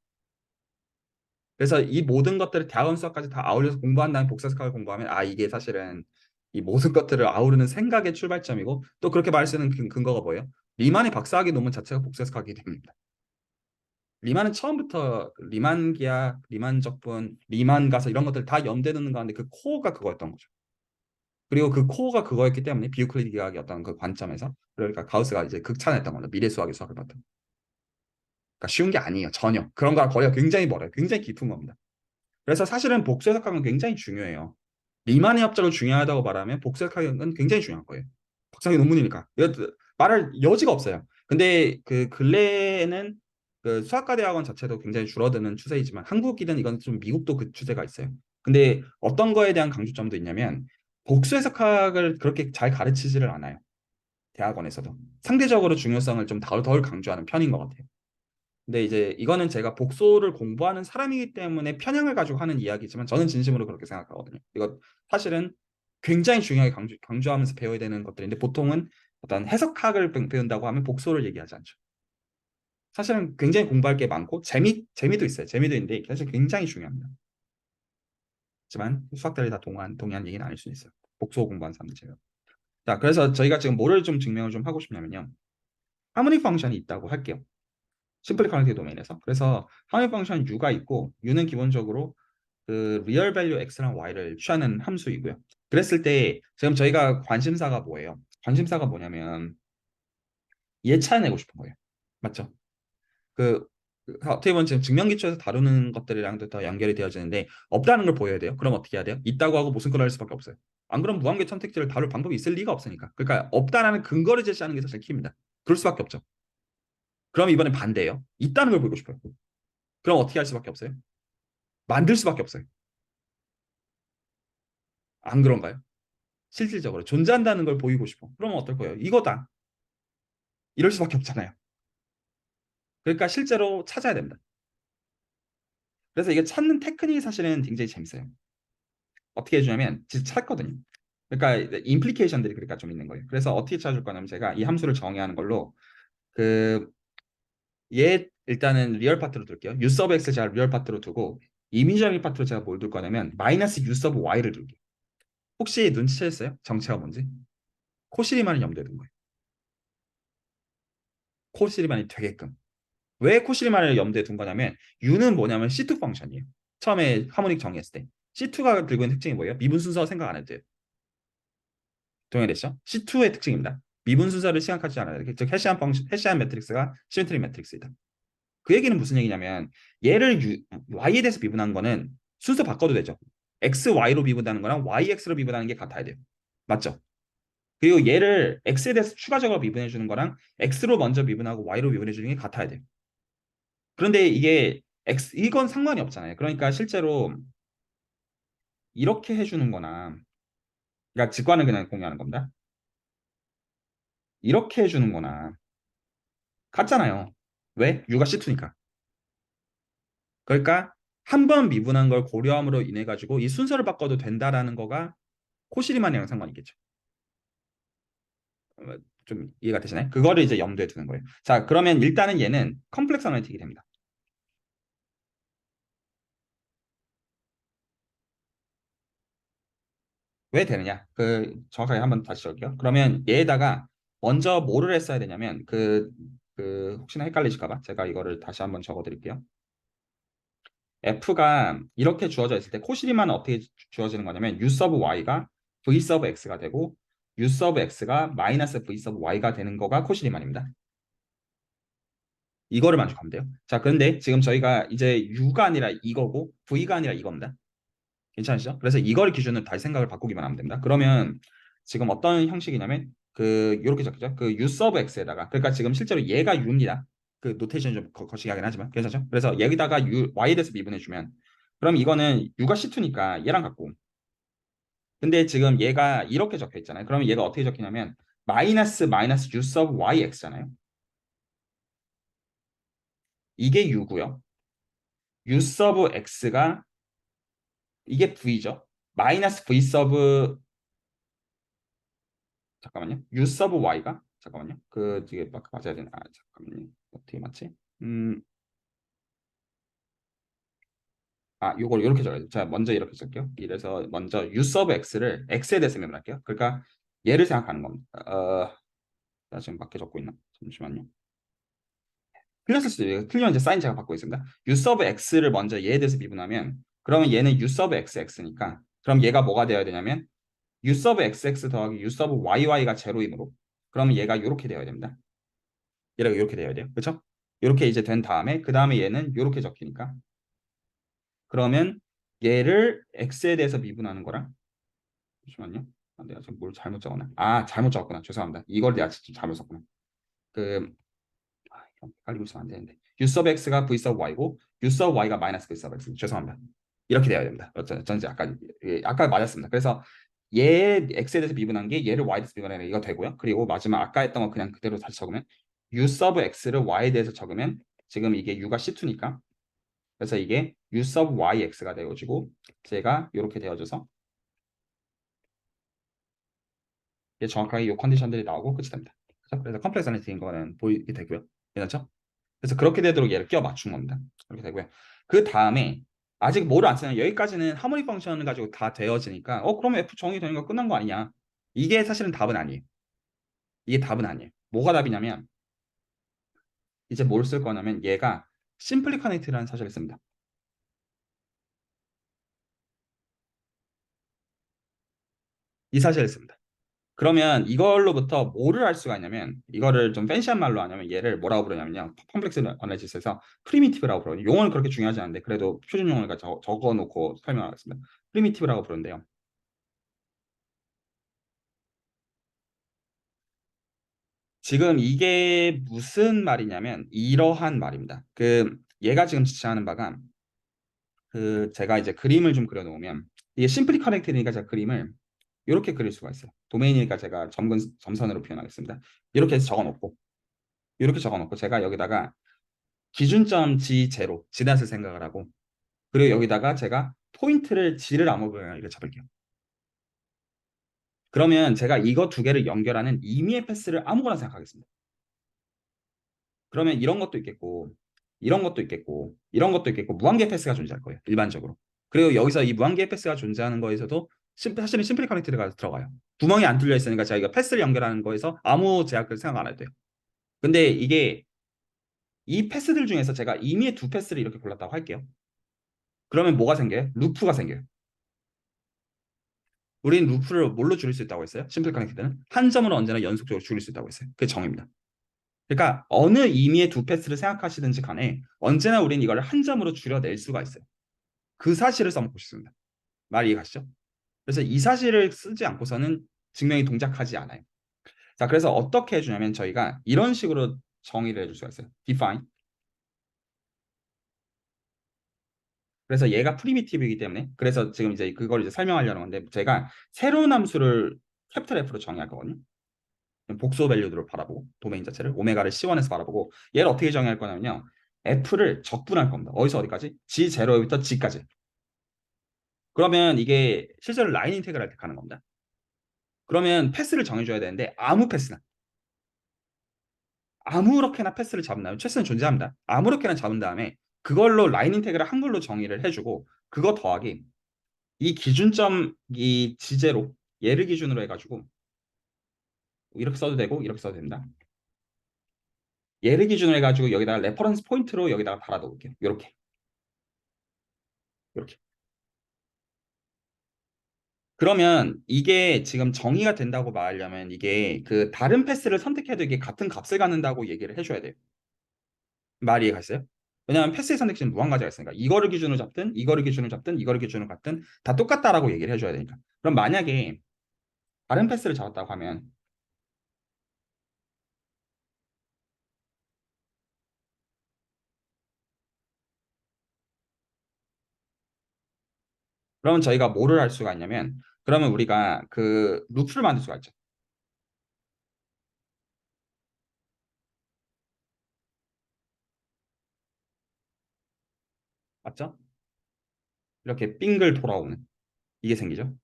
그래서 이 모든 것들을 대학원 수업까지 다 아울러서 공부한 다음에 복사해석학을 공부하면 이게 사실은 이 모든 것들을 아우르는 생각의 출발점이고 또 그렇게 말할 수 있는 근거가 뭐예요? 리만의 박사학위 논문 자체가 복사해석학이 됩니다. 리만은 처음부터 리만 기하, 리만 적분, 리만 가서 이런 것들 다 염두에 두는 가운데 그 코어가 그거였던 거죠. 그리고 그 코어가 그거였기 때문에 비유클리드 기하학의 어떤 그 관점에서 그러니까 가우스가 이제 극찬했던 겁니다. 미래 수학의 수학을 봤던. 그러니까 쉬운 게 아니에요. 전혀. 그런 거랑 거리가 굉장히 멀어요. 굉장히 깊은 겁니다. 그래서 사실은 복수 해석학은 굉장히 중요해요. 리만의 업적을 중요하다고 말하면 복수 해석학은 굉장히 중요한 거예요. 박사학위 논문이니까. 말할 여지가 없어요. 근데 그 근래에는 그 수학과 대학원 자체도 굉장히 줄어드는 추세이지만 한국이든 이건 좀 미국도 그 추세가 있어요. 근데 어떤 거에 대한 강조점도 있냐면 복수 해석학을 그렇게 잘 가르치지를 않아요. 대학원에서도. 상대적으로 중요성을 좀 덜 강조하는 편인 것 같아요. 근데 이제 이거는 제가 복소를 공부하는 사람이기 때문에 편향을 가지고 하는 이야기지만 저는 진심으로 그렇게 생각하거든요. 이거 사실은 굉장히 중요하게 강조하면서 배워야 되는 것들인데 보통은 어떤 해석학을 배운다고 하면 복소를 얘기하지 않죠. 사실은 굉장히 공부할 게 많고 재미도 있어요. 재미도 있는데 사실 굉장히 중요합니다. 하지만 수학들이 다 동의한 얘기는 아닐 수 있어요. 복소 공부한 사람들 제가. 자, 그래서 저희가 지금 뭐를 좀 증명을 좀 하고 싶냐면요. 하모닉 펑션이 있다고 할게요. 심플리 커넥티드 도메인에서. 그래서 하모닉 펑션 U가 있고 U는 기본적으로 그 리얼 밸류 X랑 Y를 취하는 함수이고요. 그랬을 때 지금 저희가 관심사가 뭐예요? 관심사가 뭐냐면 얘 찾아내고 싶은 거예요. 맞죠? 그, 어떻게 보면 지금 증명기초에서 다루는 것들이랑도 더 연결이 되어지는데 없다는 걸 보여야 돼요. 그럼 어떻게 해야 돼요? 있다고 하고 무슨 걸 할 수밖에 없어요. 안 그러면 무한계 선택지를 다룰 방법이 있을 리가 없으니까. 그러니까 없다라는 근거를 제시하는 게 사실 키입니다. 그럴 수밖에 없죠. 그럼 이번엔 반대예요. 있다는 걸 보고 싶어요. 그럼 어떻게 할 수밖에 없어요? 만들 수밖에 없어요. 안 그런가요? 실질적으로 존재한다는 걸 보이고 싶어. 그러면 어떨 거예요? 이거다. 이럴 수밖에 없잖아요. 그러니까 실제로 찾아야 됩니다. 그래서 이게 찾는 테크닉이 사실은 굉장히 재밌어요. 어떻게 해주냐면 진짜 찾거든요. 그러니까 임플리케이션들이 그러니까 좀 있는 거예요. 그래서 어떻게 찾을 거냐면 제가 이 함수를 정의하는 걸로 그 얘 일단은 리얼 파트로 둘게요. u 서브 x를 제가 리얼 파트로 두고 이미지너리 파트로 제가 뭘 둘 거냐면 마이너스 u 서브 y를 둘게요. 혹시 눈치채셨어요? 정체가 뭔지? 코시리만을 염두에 둔 거예요. 코시리만이 되게끔. 왜 코시리만을 염두에 둔 거냐면 u는 뭐냐면 C2 펑션이에요. 처음에 하모닉 정의했을 때 C2가 들고 있는 특징이 뭐예요? 미분 순서 생각 안 해도 돼요. 동일했죠? C2의 특징입니다. 미분 순서를 생각하지 않아요. 즉 해시한 펑션, 해시한 매트릭스가 시메트릭 매트릭스이다. 그 얘기는 무슨 얘기냐면 얘를 y에 대해서 미분한 거는 순서 바꿔도 되죠. x, y로 미분하는 거랑 y, x로 미분하는 게 같아야 돼요. 맞죠? 그리고 얘를 x에 대해서 추가적으로 미분해 주는 거랑 x로 먼저 미분하고 y로 미분해 주는 게 같아야 돼요. 그런데 이게 이건 상관이 없잖아요. 그러니까 실제로 이렇게 해주는 거나 그러니까 직관을 그냥 공유하는 겁니다. 이렇게 해주는 거나 같잖아요. 왜? u가 C2니까. 그러니까 한 번 미분한 걸 고려함으로 인해 가지고 이 순서를 바꿔도 된다라는 거가 코시리만이랑 상관이 있겠죠. 좀 이해가 되시나요? 그거를 이제 염두에 두는 거예요. 자, 그러면 일단은 얘는 컴플렉스 어널리틱이 됩니다. 왜 되느냐? 정확하게 한번 다시 적을게요. 그러면 얘에다가 먼저 뭐를 했어야 되냐면 혹시나 헷갈리실까 봐 제가 이거를 다시 한번 적어 드릴게요. F가 이렇게 주어져 있을 때 코시리만은 어떻게 주어지는 거냐면 U 서브 Y가 V 서브 X가 되고 U 서브 X가 마이너스 V 서브 Y가 되는 거가 코시리만입니다. 이거를 만족하면 돼요. 자, 그런데 지금 저희가 이제 U가 아니라 이거고 V가 아니라 이겁니다. 괜찮으시죠? 그래서 이걸 기준으로 다시 생각을 바꾸기만 하면 됩니다. 그러면 지금 어떤 형식이냐면 이렇게 적죠. 그 U 서브 X에다가 그러니까 지금 실제로 얘가 U입니다. 그 노테이션이 좀 거시기 하긴 하지만 괜찮죠? 그래서 여기다가 Y에 대해서 미분해 주면 그럼 이거는 U가 C2니까 얘랑 같고 근데 지금 얘가 이렇게 적혀 있잖아요. 그러면 얘가 어떻게 적히냐면 마이너스 마이너스 U 서브 YX잖아요. 이게 U고요. U 서브 X가 이게 V죠. 마이너스 V 서브 잠깐만요. U 서브 Y가 잠깐만요. 이게 맞아야 되나? 잠깐만요. 어떻게 맞지? 음, 요걸 이렇게 적어야 돼요. 자, 먼저 이렇게 적을게요. 이래서 먼저 U 서브 X를 X에 대해서 명할게요. 그러니까 얘를 생각하는 겁니다. 나 지금 밖에 적고 있나? 잠시만요. 틀렸을 수도 있어요. 틀리면 이제 사인 제가 받고 있습니다. U 서브 X를 먼저 얘에 대해서 미분하면 그러면 얘는 U 서브 XX니까 그럼 얘가 뭐가 되어야 되냐면 U 서브 XX 더하기 U 서브 YY가 제로이므로 그러면 얘가 이렇게 되어야 됩니다. 얘가 이렇게 돼야 돼요. 그렇죠? 이렇게 이제 된 다음에 그 다음에 얘는 이렇게 적히니까 그러면 얘를 x에 대해서 미분하는 거랑 잠시만요. 내가 지금 뭘 잘못 적었나? 잘못 적었구나. 죄송합니다. 이걸 내가 진짜 잘못 썼구나. 그 이런 헷갈리고 있으면 안 되는데 u sub x가 v sub y고 u sub y가 마이너스 v sub x. 죄송합니다. 이렇게 돼야 됩니다. 어쩐지 아까 맞았습니다. 그래서 얘 x에 대해서 미분한 게 얘를 y에 대해서 미분하는 게 이거 되고요. 그리고 마지막 아까 했던 거 그냥 그대로 다시 적으면 u sub x를 y에 대해서 적으면 지금 이게 u가 c2니까 그래서 이게 u sub yx가 되어지고 제가 이렇게 되어져서 정확하게 이 컨디션들이 나오고 끝이 됩니다. 그죠? 그래서 컴플렉스널리티인 거는 보이게 되고요. 괜찮죠? 그래서 그렇게 되도록 얘를 끼워 맞춘 겁니다. 그렇게 되고요. 그 다음에 아직 뭐를 안 쓰냐. 여기까지는 하모니 펑션을 가지고 다 되어지니까 그러면 F 정의되는 거 끝난 거 아니냐. 이게 사실은 답은 아니에요. 이게 답은 아니에요. 뭐가 답이냐면 이제 뭘 쓸 거냐면 얘가 심플리 커넥트라는 사실을 씁니다. 이 사실을 씁니다. 그러면 이걸로부터 뭐를 할 수가 있냐면 이거를 좀 팬시한 말로 하냐면 얘를 뭐라고 부르냐면요. 컴플렉스 어널리시스에서 프리미티브라고 부르요. 용어는 그렇게 중요하지 않은데 그래도 표준 용어를 적어놓고 설명하겠습니다. 프리미티브라고 부르는데요. 지금 이게 무슨 말이냐면 이러한 말입니다. 얘가 지금 지칭하는 바가 제가 이제 그림을 좀 그려놓으면 이게 심플리 커넥트니까 제가 그림을 이렇게 그릴 수가 있어요. 도메인이니까 제가 점선으로 표현하겠습니다. 이렇게 해서 적어놓고 이렇게 적어놓고 제가 여기다가 기준점 G0, G닷을 생각을 하고 그리고 여기다가 제가 포인트를 G를 아무 거나 이렇게 잡을게요. 그러면 제가 이거 두 개를 연결하는 임의의 패스를 아무거나 생각하겠습니다. 그러면 이런 것도 있겠고 이런 것도 있겠고 이런 것도 있겠고 무한계 패스가 존재할 거예요. 일반적으로. 그리고 여기서 이 무한계 패스가 존재하는 거에서도 사실은 심플리 커넥티드가 들어가요. 구멍이 안 뚫려 있으니까 제가 이거 패스를 연결하는 거에서 아무 제약을 생각 안 해도 돼요. 근데 이게 이 패스들 중에서 제가 임의의 두 패스를 이렇게 골랐다고 할게요. 그러면 뭐가 생겨요? 루프가 생겨요. 우린 루프를 뭘로 줄일 수 있다고 했어요? 심플 커넥티드는 한 점으로 언제나 연속적으로 줄일 수 있다고 했어요. 그게 정입니다. 그러니까 어느 의미의 두 패스를 생각하시든지 간에 언제나 우린 이걸 한 점으로 줄여낼 수가 있어요. 그 사실을 써먹고 싶습니다. 말 이해가시죠? 그래서 이 사실을 쓰지 않고서는 증명이 동작하지 않아요. 자, 그래서 어떻게 해주냐면 저희가 이런 식으로 정의를 해줄 수가 있어요. define. 그래서 얘가 프리미티브이기 때문에 그래서 지금 이제 그걸 이제 설명하려는 건데 제가 새로운 함수를 캐피탈 F로 정의할 거거든요. 복수 밸류들을 바라보고 도메인 자체를 오메가를 C1에서 바라보고 얘를 어떻게 정의할 거냐면요. F를 적분할 겁니다. 어디서 어디까지? G0부터 G까지. 그러면 이게 실제로 라인 인테그랄 때 가는 겁니다. 그러면 패스를 정해줘야 되는데 아무 패스나 아무렇게나 패스를 잡는다면 패스는 존재합니다. 아무렇게나 잡은 다음에 그걸로 라인 인테그랄 한글로 정의를 해주고 그거 더하기 이 기준점 이 지제로 얘를 기준으로 해가지고 이렇게 써도 되고 이렇게 써도 됩니다. 얘를 기준으로 해가지고 여기다가 레퍼런스 포인트로 여기다가 달아놓을게요. 이렇게 이렇게. 그러면 이게 지금 정의가 된다고 말하려면 이게 다른 패스를 선택해도 이게 같은 값을 갖는다고 얘기를 해줘야 돼요. 말이 이해가어요 왜냐하면 패스의 선택지는 무한가지가 있으니까 이거를 기준으로 잡든 이거를 기준으로 잡든 이거를 기준으로 잡든 다 똑같다라고 얘기를 해줘야 되니까. 그럼 만약에 다른 패스를 잡았다고 하면 그러면 저희가 뭐를 할 수가 있냐면 그러면 우리가 루프를 만들 수가 있죠. 맞죠? 이렇게 빙글 돌아오는 이게 생기죠.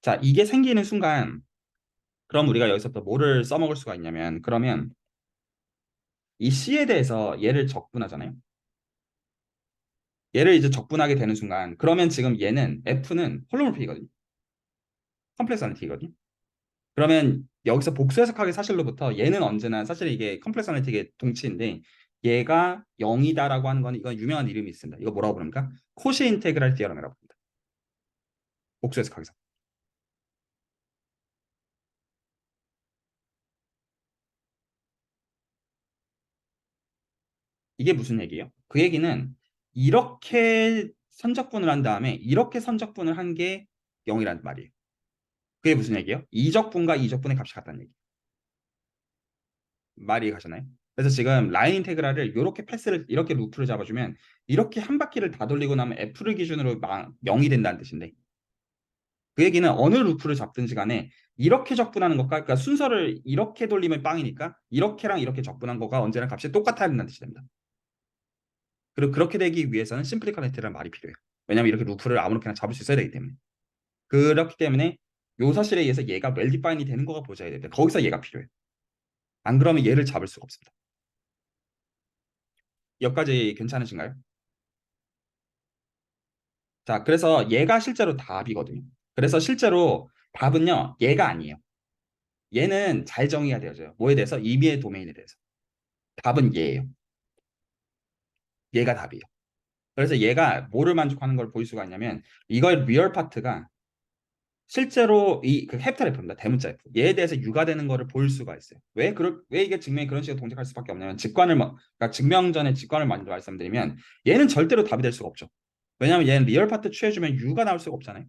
자, 이게 생기는 순간 그럼 우리가 여기서부터 뭐를 써먹을 수가 있냐면 그러면 이 C에 대해서 얘를 적분하잖아요. 얘를 이제 적분하게 되는 순간 그러면 지금 얘는 F는 홀로몰픽이거든요. 컴플렉스 아나리틱이거든요. 그러면 여기서 복수 해석하기 사실로부터 얘는 언제나 사실 이게 컴플렉스 아나리틱의 동치인데 얘가 0이다라고 하는 건 이건 유명한 이름이 있습니다. 이거 뭐라고 부릅니까? 코시 인테그랄 디어럼이라고 합니다. 복수 해석하기서. 이게 무슨 얘기예요? 그 얘기는 이렇게 선적분을 한 다음에 이렇게 선적분을 한 게 0이란 말이에요. 그게 무슨 얘기예요? 이적분과 이적분의 값이 같다는 얘기. 말이 가잖아요. 그래서 지금 라인 인테그랄을 이렇게 패스를 이렇게 루프를 잡아주면 이렇게 한 바퀴를 다 돌리고 나면 F를 기준으로 0이 된다는 뜻인데 그 얘기는 어느 루프를 잡든지 간에 이렇게 적분하는 것과 그러니까 순서를 이렇게 돌리면 빵이니까 이렇게랑 이렇게 적분한 거가 언제나 값이 똑같아야 된다는 뜻이 됩니다. 그리고 그렇게 되기 위해서는 심플리 커넥트라는 말이 필요해요. 왜냐하면 이렇게 루프를 아무렇게나 잡을 수 있어야 되기 때문에. 그렇기 때문에 요 사실에 의해서 얘가 웰 디파인이 되는 거가 보여야 됩니다. 거기서 얘가 필요해. 안 그러면 얘를 잡을 수가 없습니다. 여기까지 괜찮으신가요? 자, 그래서 얘가 실제로 답이거든요. 그래서 실제로 답은요, 얘가 아니에요. 얘는 잘 정의가 되어져요. 뭐에 대해서? 임의의 도메인에 대해서. 답은 얘예요. 얘가 답이에요. 그래서 얘가 뭐를 만족하는 걸 보일 수가 있냐면 이걸 리얼 파트가 실제로 이 그 캐피탈 F입니다. 대문자 F. 얘에 대해서 유가 되는 거를 보일 수가 있어요. 왜 이게 증명이 그런 식으로 동작할 수밖에 없냐면 그러니까 증명 전에 직관을 먼저 말씀드리면 얘는 절대로 답이 될 수가 없죠. 왜냐하면 얘는 리얼 파트 취해주면 유가 나올 수가 없잖아요.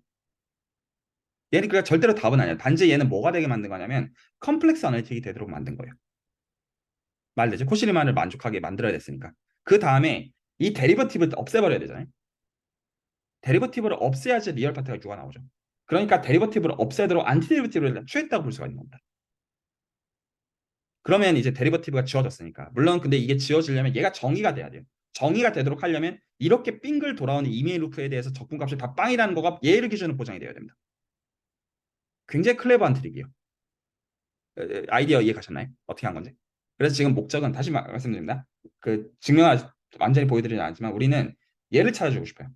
얘는 그러니까 절대로 답은 아니야. 단지 얘는 뭐가 되게 만든 거냐면 컴플렉스 어널리틱이 되도록 만든 거예요. 말되죠? 코시리만을 만족하게 만들어야 됐으니까. 그 다음에 이 데리버티브를 없애버려야 되잖아요. 데리버티브를 없애야지 리얼 파트가 유가 나오죠. 그러니까 데리버티브를 없애도록 안티 데리버티브를 취했다고 볼 수가 있는 겁니다. 그러면 이제 데리버티브가 지워졌으니까. 물론 근데 이게 지워지려면 얘가 정의가 돼야 돼요. 정의가 되도록 하려면 이렇게 빙글 돌아오는 이메일 루프에 대해서 적분값이 다 빵이라는 거가 얘를 기준으로 보장이 돼야 됩니다. 굉장히 클레버한 트릭이에요. 아이디어 이해 가셨나요? 어떻게 한 건지. 그래서 지금 목적은 다시 말씀드립니다. 그 증명을 완전히 보여드리진 않지만 우리는 얘를 찾아주고 싶어요.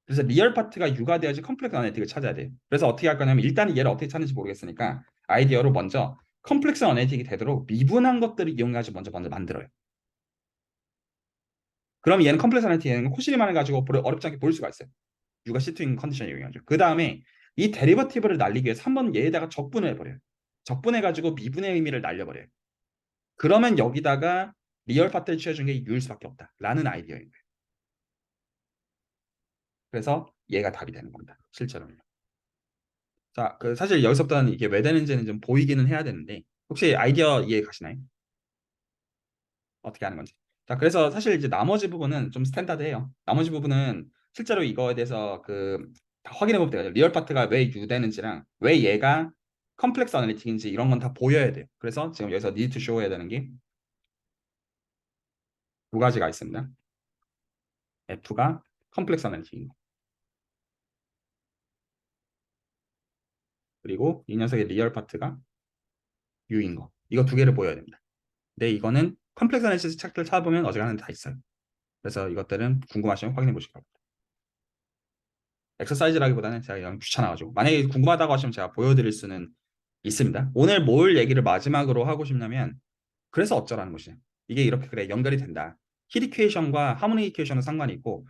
그래서 리얼 파트가 유가되어야지 컴플렉스 어널리틱을 찾아야 돼요. 그래서 어떻게 할 거냐면 일단은 얘를 어떻게 찾는지 모르겠으니까 아이디어로 먼저 컴플렉스 어널리틱이 되도록 미분한 것들을 이용해가지고 먼저 만들어요. 그럼 얘는 컴플렉스 어널리틱에는 코시리만을 가지고 어렵지 않게 보일 수가 있어요. 유가 시트인 컨디션을 이용해가지고. 그 다음에 이 데리버티브를 날리기 위해서 한번 얘에다가 적분을 해버려요. 적분해가지고 미분의 의미를 날려버려요. 그러면 여기다가 리얼 파트를 취해준 게 유일 수밖에 없다라는 아이디어인 거예요. 그래서 얘가 답이 되는 겁니다. 실제로는. 자, 그 사실 여기서부터는 이게 왜 되는지는 좀 보이기는 해야 되는데 혹시 아이디어 이해 가시나요? 어떻게 하는 건지. 자, 그래서 사실 이제 나머지 부분은 좀 스탠다드해요. 나머지 부분은 실제로 이거에 대해서 다 확인해 보면 돼요. 리얼 파트가 왜 유되는지랑 왜 얘가 컴플렉스 어널리틱인지 이런 건 다 보여야 돼요. 그래서 지금 여기서 need to show 해야 되는 게 두 가지가 있습니다. F가 컴플렉스 어널리틱인 거. 그리고 이 녀석의 리얼 파트가 U인 거. 이거 두 개를 보여야 됩니다. 근데 이거는 컴플렉스 어널리시스 책들 찾아보면 어지간한 데 다 있어요. 그래서 이것들은 궁금하시면 확인해 보시기 바랍니다. 엑서사이즈라기보다는 제가 그냥 귀찮아가지고 만약에 궁금하다고 하시면 제가 보여드릴 수는 있습니다. 오늘 뭘 얘기를 마지막으로 하고 싶냐면 그래서 어쩌라는 것이냐. 이게 이렇게 그래 연결이 된다. 힐 이퀘이션과 하모니 이퀘이션은 상관이 있고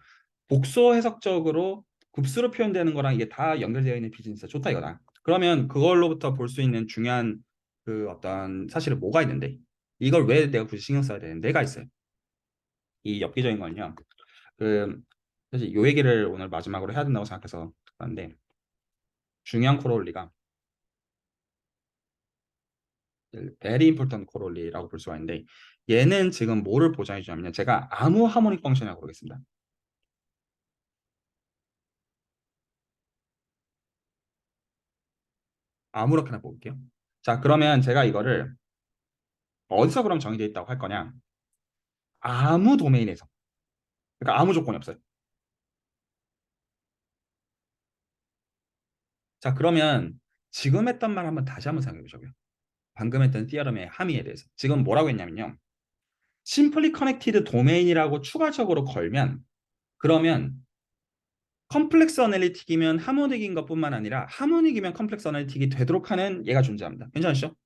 복소 해석적으로 급수로 표현되는 거랑 이게 다 연결되어 있는 비즈니스 좋다 이거다. 그러면 그걸로부터 볼 수 있는 중요한 그 어떤 사실은 뭐가 있는데 이걸 왜 내가 굳이 신경 써야 되는 데가 있어요. 이 엽기적인 건요. 그 사실 요 얘기를 오늘 마지막으로 해야 된다고 생각해서 하는데 중요한 코롤리가 very important 코롤리라고 볼 수가 있는데 얘는 지금 뭐를 보장해 주냐면 제가 아무 하모닉 펑션이라고 그러겠습니다. 아무렇게나 볼게요. 자, 그러면 제가 이거를 어디서 그럼 정의되어 있다고 할 거냐? 아무 도메인에서. 그러니까 아무 조건이 없어요. 자, 그러면 지금 했던 말 한번 다시 한번 생각해 보자고요. 방금 했던 티어럼의 함의에 대해서. 지금 뭐라고 했냐면요. 심플리 커넥티드 도메인이라고 추가적으로 걸면 그러면 컴플렉스 어널리틱이면 하모닉인 것뿐만 아니라 하모닉이면 컴플렉스 어널리틱이 되도록 하는 얘가 존재합니다. 괜찮으시죠?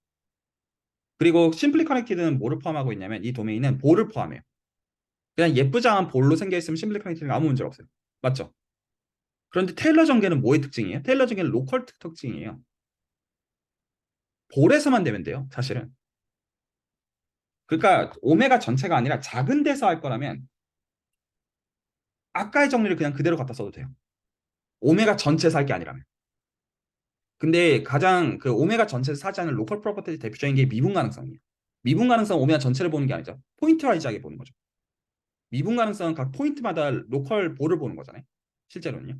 그리고 심플리 커넥티드는 뭐를 포함하고 있냐면 이 도메인은 볼을 포함해요. 그냥 예쁘장한 볼로 생겨 있으면 심플리 커넥티드는 아무 문제가 없어요. 맞죠? 그런데 테일러 전개는 뭐의 특징이에요? 테일러 전개는 로컬 특징이에요. 볼에서만 되면 돼요, 사실은. 그러니까 오메가 전체가 아니라 작은 데서 할 거라면 아까의 정리를 그냥 그대로 갖다 써도 돼요. 오메가 전체에서 할 게 아니라면. 근데 가장 그 오메가 전체에서 사지 않는 로컬 프로퍼티 대표적인 게 미분 가능성이에요. 미분 가능성 오메가 전체를 보는 게 아니죠. 포인트 와이즈하게 보는 거죠. 미분 가능성은 각 포인트마다 로컬 볼을 보는 거잖아요. 실제로는요.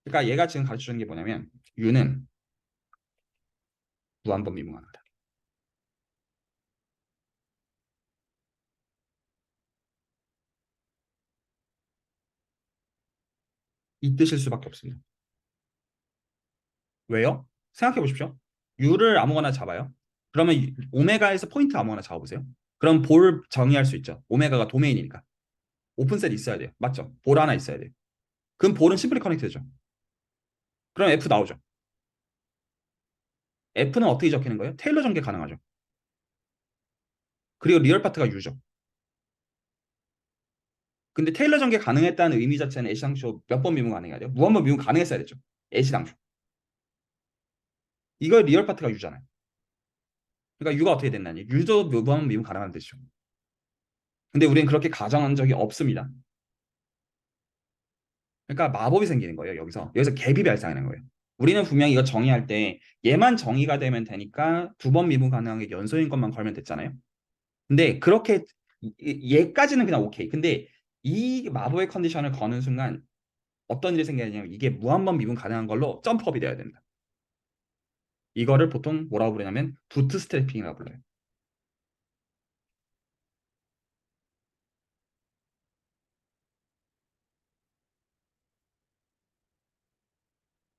그러니까 얘가 지금 가르쳐 주는 게 뭐냐면 U는 무한번 미분 가능하다. 이 뜻일 수밖에 없습니다. 왜요? 생각해 보십시오. U를 아무거나 잡아요. 그러면 오메가에서 포인트 아무거나 잡아보세요. 그럼 볼 정의할 수 있죠. 오메가가 도메인이니까. 오픈셋 있어야 돼요. 맞죠? 볼 하나 있어야 돼요. 그럼 볼은 심플리 커넥트 되죠. 그럼 F 나오죠. F는 어떻게 적히는 거예요? 테일러 전개 가능하죠. 그리고 리얼 파트가 U죠. 근데 테일러 전개 가능했다는 의미 자체는 애시당초 몇 번 미분 가능해야 돼요? 무한번 미분 가능했어야 됐죠. 애시당초. 이거 리얼 파트가 U잖아요. 그러니까 U가 어떻게 됐나니? U도 무한번 미분 가능한 뜻이죠. 근데 우리는 그렇게 가정한 적이 없습니다. 그러니까 마법이 생기는 거예요. 여기서 갭이 발생하는 거예요. 우리는 분명히 이거 정의할 때 얘만 정의가 되면 되니까 두 번 미분 가능한 게 연소인 것만 걸면 됐잖아요. 근데 그렇게 얘까지는 그냥 오케이. 근데 이 마법의 컨디션을 거는 순간 어떤 일이 생기냐면 이게 무한번 미분 가능한 걸로 점프업이 돼야 된다. 이거를 보통 뭐라고 부르냐면 부트스트래핑이라고 불러요.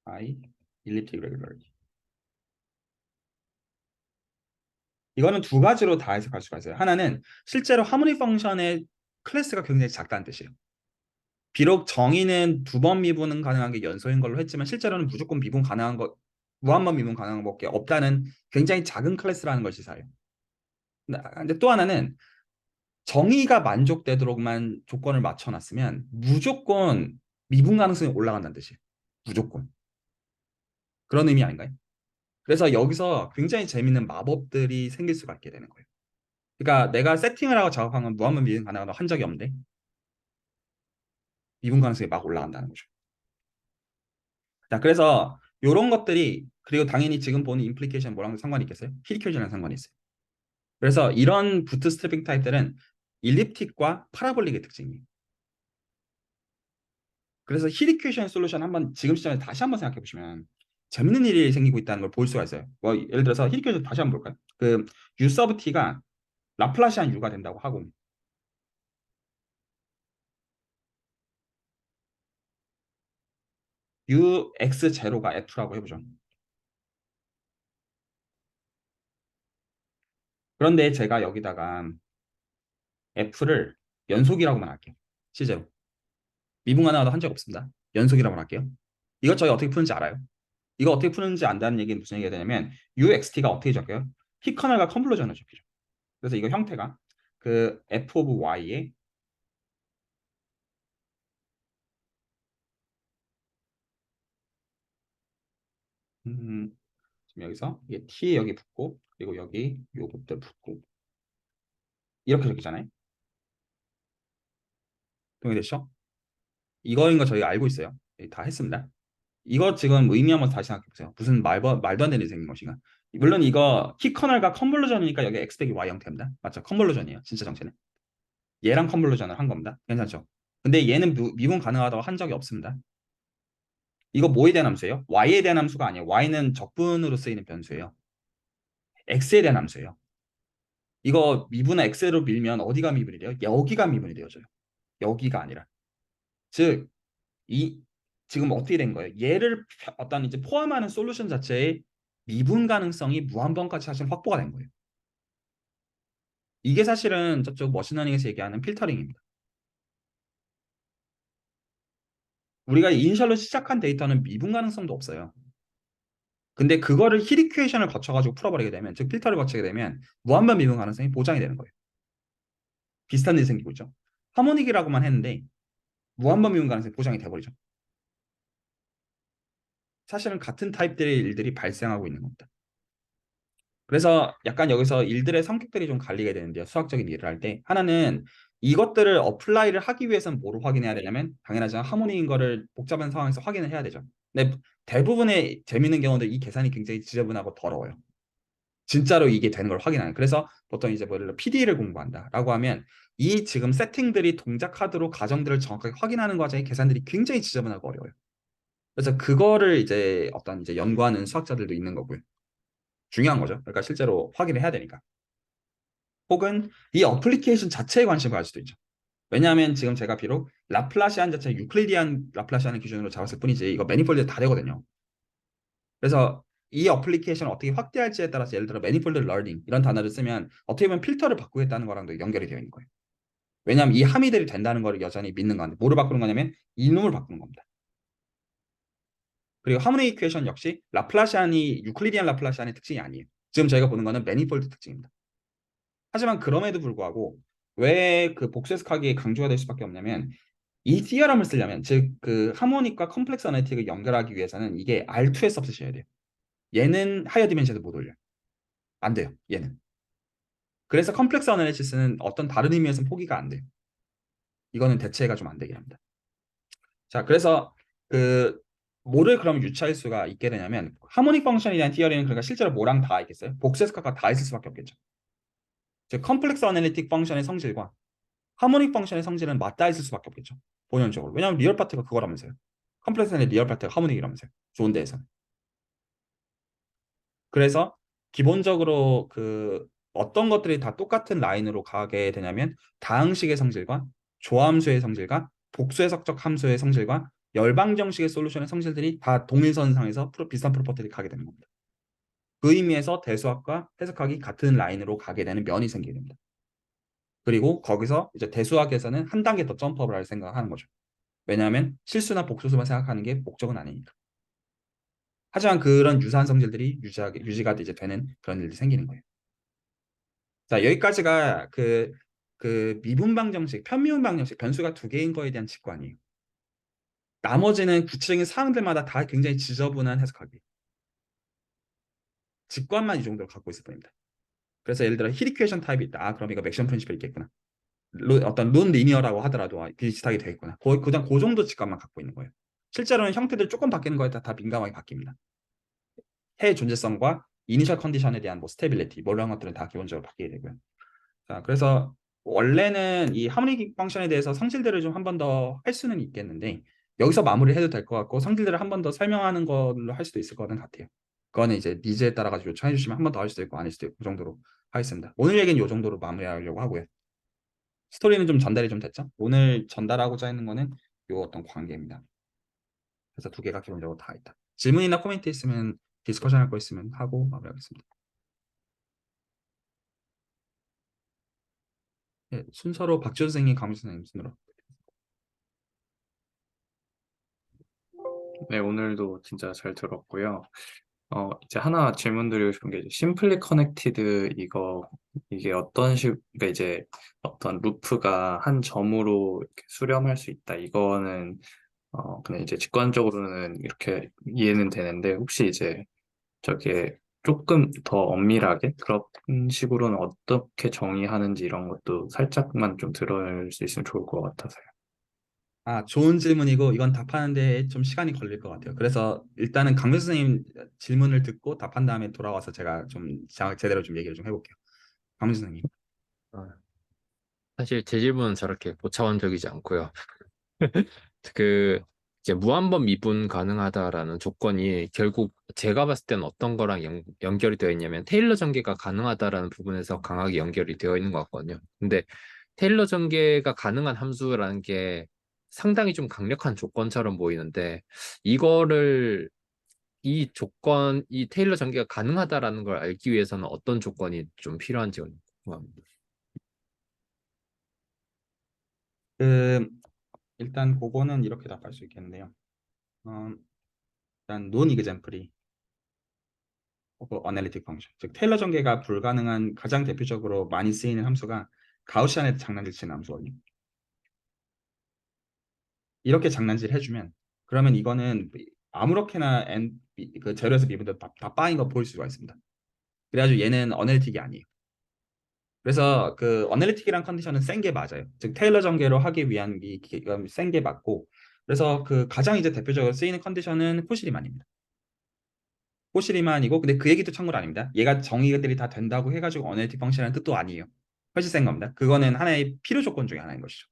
I elliptic regularity. 이거는 두 가지로 다 해석할 수가 있어요. 하나는 실제로 하모니 펑션의 클래스가 굉장히 작다는 뜻이에요. 비록 정의는 두 번 미분은 가능한 게 연소인 걸로 했지만 실제로는 무조건 미분 가능한 거 무한번 미분 가능한 것밖에 없다는 굉장히 작은 클래스라는 걸 시사해요. 근데 또 하나는 정의가 만족되도록만 조건을 맞춰놨으면 무조건 미분 가능성이 올라간다는 뜻이에요. 무조건. 그런 의미 아닌가요? 그래서 여기서 굉장히 재밌는 마법들이 생길 수가 있게 되는 거예요. 그러니까 내가 세팅을 하고 작업한 건 무한번 미분 가능하다고 한 적이 없는데 미분 가능성이 막 올라간다는 거죠. 자, 그래서 이런 것들이 그리고 당연히 지금 보는 임플리케이션 뭐랑 상관이 있겠어요? 히리케이션이랑 상관이 있어요. 그래서 이런 부트스트래핑 타입들은 일립틱과 파라볼릭의 특징이에요. 그래서 히리케이션 솔루션 한번 지금 시점에 다시 한번 생각해 보시면 재밌는 일이 생기고 있다는 걸 볼 수가 있어요. 뭐 예를 들어서 히리케이션 다시 한번 볼까요? 그 U 서브 T가 라플라시안 U가 된다고 하고 UX0가 F라고 해보죠. 그런데 제가 여기다가 F를 연속이라고만 할게요. 실제로. 미분 하나도 한 적 없습니다. 연속이라고 할게요. 이것 저희 어떻게 푸는지 알아요? 이거 어떻게 푸는지 안다는 얘기는 무슨 얘기가 되냐면 UXT가 어떻게 적혀요? 히커널과 컨블루전을 적히죠. 그래서 이거 형태가 그 F of Y의 지금 여기서 이게 T 여기 붙고 그리고 여기 요것들 붙고 이렇게 적히잖아요. 동의되시죠? 이거인 거 저희가 알고 있어요. 다 했습니다. 이거 지금 의미 한번 다시 생각해 보세요. 무슨 말도 안 되는 일이 생긴 것인가? 물론 이거 키커널과 컨볼루전이니까 여기 x 빼기 y 형태입니다. 맞죠? 컨볼루전이에요. 진짜 정체는. 얘랑 컨볼루전을 한 겁니다. 괜찮죠? 근데 얘는 미분 가능하다고 한 적이 없습니다. 이거 뭐에 대한 함수예요? y에 대한 함수가 아니에요. y는 적분으로 쓰이는 변수예요. x에 대한 함수예요. 이거 미분을 x로 밀면 어디가 미분이 돼요? 여기가 미분이 되어져요. 여기가 아니라. 즉, 이 지금 어떻게 된 거예요? 얘를 어떤 이제 포함하는 솔루션 자체의 미분 가능성이 무한번까지 사실 확보가 된 거예요. 이게 사실은 저쪽 머신러닝에서 얘기하는 필터링입니다. 우리가 이니셜로 시작한 데이터는 미분 가능성도 없어요. 근데 그거를 힐 이퀘이션을 거쳐가지고 풀어버리게 되면, 즉 필터를 거치게 되면 무한번 미분 가능성이 보장이 되는 거예요. 비슷한 일이 생기고 있죠. 하모닉이라고만 했는데 무한번 미분 가능성이 보장이 돼버리죠. 사실은 같은 타입들의 일들이 발생하고 있는 겁니다. 그래서 약간 여기서 일들의 성격들이 좀 갈리게 되는데요. 수학적인 일을 할 때. 하나는 이것들을 어플라이를 하기 위해서는 뭐를 확인해야 되냐면 당연하지만 하모니인 거를 복잡한 상황에서 확인을 해야 되죠. 근데 대부분의 재밌는 경우들 이 계산이 굉장히 지저분하고 더러워요. 진짜로 이게 되는 걸 확인하는. 그래서 보통 이제 뭐 예를 들어 PD를 공부한다라고 하면 이 지금 세팅들이 동작하도록 가정들을 정확하게 확인하는 과정의 계산들이 굉장히 지저분하고 어려워요. 그래서 그거를 이제 어떤 이제 연구하는 수학자들도 있는 거고요. 중요한 거죠. 그러니까 실제로 확인을 해야 되니까. 혹은 이 어플리케이션 자체에 관심을 가질 수도 있죠. 왜냐하면 지금 제가 비록 라플라시안 자체 유클리디안 라플라시안을 기준으로 잡았을 뿐이지 이거 매니폴드 다 되거든요. 그래서 이 어플리케이션을 어떻게 확대할지에 따라서 예를 들어 매니폴드 러닝 이런 단어를 쓰면 어떻게 보면 필터를 바꾸겠다는 거랑도 연결이 되어 있는 거예요. 왜냐하면 이 함의들이 된다는 거를 여전히 믿는 건데 뭐를 바꾸는 거냐면 이놈을 바꾸는 겁니다. 그리고 하모니 이퀘이션 역시 라플라시안이 유클리디안 라플라시안의 특징이 아니에요. 지금 저희가 보는 거는 매니폴드 특징입니다. 하지만 그럼에도 불구하고 왜 그 복수해석하기에 강조가 될 수밖에 없냐면 이 티어럼을 쓰려면 즉 그 하모닉과 컴플렉스 어널리틱을 연결하기 위해서는 이게 R2에 섭쓰셔야 돼요. 얘는 하이어 디멘션도 못 올려요. 안 돼요. 얘는. 그래서 컴플렉스 어널리시스는 어떤 다른 의미에서는 포기가 안 돼요. 이거는 대체가 좀 안 되긴 합니다. 자, 그래서 그 뭐를 그럼 유추할 수가 있게 되냐면 하모닉 펑션에 대한 티어리는 그러니까 실제로 뭐랑 다 있겠어요? 복수해석과 다 있을 수밖에 없겠죠. 즉 컴플렉스 어널리틱 펑션의 성질과 하모닉 펑션의 성질은 맞닿아 있을 수밖에 없겠죠. 본연적으로. 왜냐하면 리얼 파트가 그거라면서요. 컴플렉스의 리얼 파트가 하모닉이라면서요. 좋은 데에서. 그래서 기본적으로 그 어떤 것들이 다 똑같은 라인으로 가게 되냐면 다항식의 성질과 조함수의 성질과 복수해석적 함수의 성질과 열방정식의 솔루션의 성질들이 다 동일선상에서 비슷한 프로퍼티를 가게 되는 겁니다. 그 의미에서 대수학과 해석학이 같은 라인으로 가게 되는 면이 생기게 됩니다. 그리고 거기서 이제 대수학에서는 한 단계 더 점프업을 할 생각을 하는 거죠. 왜냐하면 실수나 복수수만 생각하는 게 목적은 아니니까. 하지만 그런 유사한 성질들이 유지가 이제 되는 그런 일이 생기는 거예요. 자, 여기까지가 그 미분방 정식, 편미분방 정식, 변수가 두 개인 거에 대한 직관이에요. 나머지는 구체적인 사항들마다 다 굉장히 지저분한 해석하기. 직관만 이 정도로 갖고 있을 뿐입니다. 그래서 예를 들어 힐 이퀘이션 타입이 있다. 아, 그럼 이거 맥시멈 프린시플이 있겠구나. 어떤 론 리니어라고 하더라도 비슷하게 되겠구나. 그냥 그 정도 직관만 갖고 있는 거예요. 실제로는 형태들 조금 바뀌는 거에 따라 다 민감하게 바뀝니다. 해의 존재성과 이니셜 컨디션에 대한 뭐 스테빌리티, 뭐 이런 것들은 다 기본적으로 바뀌게 되고요. 자, 그래서 원래는 이 하모닉 펑션에 대해서 성질들을 좀 한 번 더 할 수는 있겠는데 여기서 마무리해도 될 것 같고 성질들을 한 번 더 설명하는 걸로 할 수도 있을 거는 같아요. 그거는 이제 니즈에 따라 가지고 요청해 주시면 한 번 더 할 수도 있고 아닐 수도 있고 그 정도로 하겠습니다. 오늘 얘기는 이 정도로 마무리하려고 하고요. 스토리는 좀 전달이 좀 됐죠? 오늘 전달하고자 했는 거는 이 어떤 관계입니다. 그래서 두 개가 기본적으로 다 있다. 질문이나 코멘트 있으면 디스커션 할 거 있으면 하고 마무리하겠습니다. 네, 순서로 박지호 선생님, 강민 선생님 순으로. 네, 오늘도 진짜 잘 들었고요. 이제 하나 질문 드리고 싶은 게 이제 심플리 커넥티드 이게 어떤 그러니까 이제 어떤 루프가 한 점으로 이렇게 수렴할 수 있다. 이거는 그냥 이제 직관적으로는 이렇게 이해는 되는데 혹시 이제 저게 조금 더 엄밀하게 그런 식으로는 어떻게 정의하는지 이런 것도 살짝만 좀 들을 수 있으면 좋을 것 같아서요. 아, 좋은 질문이고 이건 답하는데 좀 시간이 걸릴 것 같아요. 그래서 일단은 강민 선생님 질문을 듣고 답한 다음에 돌아와서 제가 좀 제대로 좀 얘기를 좀 해볼게요. 강민 선생님. 어, 사실 제 질문은 저렇게 고차원적이지 않고요. 그 이제 무한번 미분 가능하다라는 조건이 결국 제가 봤을 때는 어떤 거랑 연결이 되어 있냐면 테일러 전개가 가능하다라는 부분에서 강하게 연결이 되어 있는 것 같거든요. 근데 테일러 전개가 가능한 함수라는 게 상당히 좀 강력한 조건처럼 보이는데 이거를 이 테일러 전개가 가능하다라는 걸 알기 위해서는 어떤 조건이 좀 필요한지 궁금합니다. 그 일단 그거는 이렇게 답할 수 있겠는데요. 어, 일단 논 이그젬플이 어널리틱 펑션, 즉 테일러 전개가 불가능한 가장 대표적으로 많이 쓰이는 함수가 가우시안에 장난질 치는 함수거든요. 이렇게 장난질 해주면 그러면 이거는 아무렇게나 그 제로에서 미분도 다 빠인 거 보일 수가 있습니다. 그래가지고 얘는 어널리틱이 아니에요. 그래서 그 어널리틱이란 컨디션은 센 게 맞아요. 즉 테일러 전개로 하기 위한 센 게 맞고 그래서 그 가장 이제 대표적으로 쓰이는 컨디션은 코시리만입니다. 코시리만이고 근데 그 얘기도 참고로 아닙니다. 얘가 정의들이 다 된다고 해가지고 어널리틱 펑션이라는 뜻도 아니에요. 훨씬 센 겁니다. 그거는 하나의 필요 조건 중에 하나인 것이죠.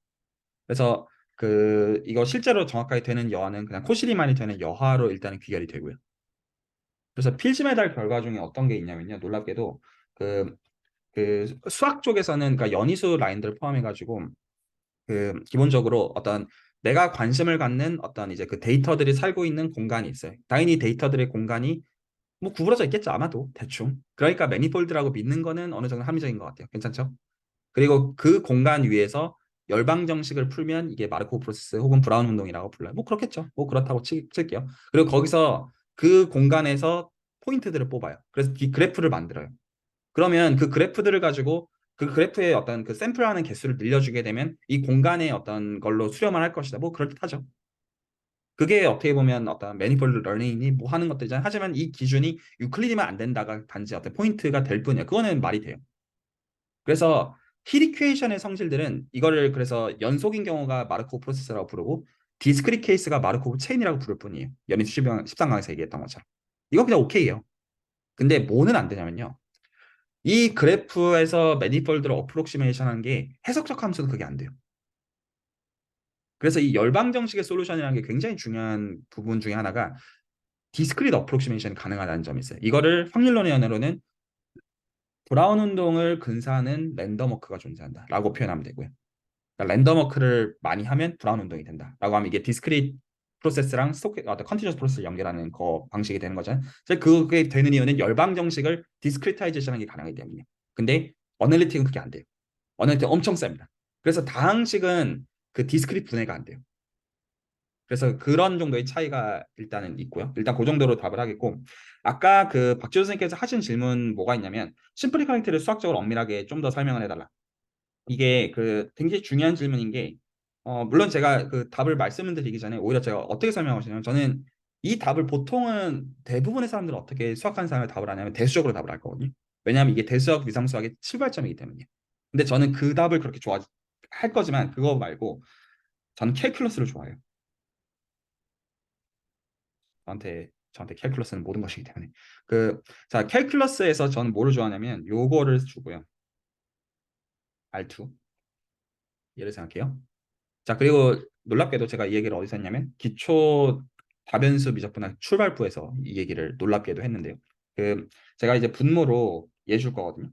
그래서 그 이거 실제로 정확하게 되는 여하는 그냥 코시리만이 되는 여하로 일단은 귀결이 되고요. 그래서 필지 메달 결과 중에 어떤 게 있냐면요. 놀랍게도 그 수학 쪽에서는 그러니까 연이수 라인들을 포함해가지고 그 기본적으로 어떤 내가 관심을 갖는 어떤 이제 그 데이터들이 살고 있는 공간이 있어요. 당연히 데이터들의 공간이 뭐 구부러져 있겠죠 아마도 대충. 그러니까 매니폴드라고 믿는 거는 어느 정도 합리적인 것 같아요. 괜찮죠? 그리고 그 공간 위에서 열방 정식을 풀면 이게 마르코프 프로세스 혹은 브라운 운동이라고 불러요. 뭐 그렇겠죠. 뭐 그렇다고 칠게요. 그리고 거기서 그 공간에서 포인트들을 뽑아요. 그래서 이 그래프를 만들어요. 그러면 그 그래프들을 가지고 그 그래프의 어떤 그 샘플하는 개수를 늘려주게 되면 이 공간의 어떤 걸로 수렴을 할 것이다. 뭐 그럴듯하죠. 그게 어떻게 보면 어떤 매니폴드 러닝이니 뭐 하는 것들이잖아요. 하지만 이 기준이 유클리드면 안 된다가 단지 어떤 포인트가 될 뿐이에요. 그거는 말이 돼요. 그래서 힐 이퀘이션의 성질들은 이거를 그래서 연속인 경우가 마르코프 프로세스라고 부르고 디스크릿 케이스가 마르코프 체인이라고 부를 뿐이에요. 연립 13강에서 얘기했던 것처럼. 이거 그냥 오케이예요. 근데 뭐는 안 되냐면요. 이 그래프에서 매니폴드를 어프록시메이션 하는 게 해석적 함수는 그게 안 돼요. 그래서 이 열방 정식의 솔루션이라는 게 굉장히 중요한 부분 중에 하나가 디스크릿 어프록시메이션이 가능하다는 점이 있어요. 이거를 확률론의 언어로는 브라운 운동을 근사하는 랜덤 워크가 존재한다라고 표현하면 되고요. 그러니까 랜덤 워크를 많이 하면 브라운 운동이 된다라고 하면 이게 디스크릿 프로세스랑 컨티뉴어스 프로세스를 연결하는 거 방식이 되는 거잖아요. 그래서 그게 되는 이유는 열방 정식을 디스크리타이제이션하는 게 가능하기 때문이에요. 근데 어널리틱은 그게 안 돼요. 어널리틱 엄청 셉니다. 그래서 다항식은 그 디스크릿 분해가 안 돼요. 그래서 그런 정도의 차이가 일단은 있고요. 일단 그 정도로 답을 하겠고, 아까 그 박지호 선생님께서 하신 질문 뭐가 있냐면 심플리 커넥트를 수학적으로 엄밀하게 좀 더 설명을 해달라. 이게 그 굉장히 중요한 질문인 게 물론 제가 그 답을 말씀을 드리기 전에 오히려 제가 어떻게 설명하시냐면 저는 이 답을 보통은 대부분의 사람들은 어떻게 수학하는 사람을 답을 하냐면 대수적으로 답을 할 거거든요. 왜냐하면 이게 대수학 위상수학의 출발점이기 때문이에요. 근데 저는 그 답을 그렇게 좋아할 거지만 그거 말고 저는 캘큘러스를 좋아해요. 저한테 캘큘러스는 모든 것이기 때문에 자 캘큘러스에서 저는 뭐를 좋아하냐면 요거를 주고요. R2 얘를 생각해요. 자, 그리고 놀랍게도 제가 이 얘기를 어디서 했냐면 기초 다변수 미적분학 출발부에서 이 얘기를 놀랍게도 했는데요. 그 제가 이제 분모로 얘 줄 거거든요.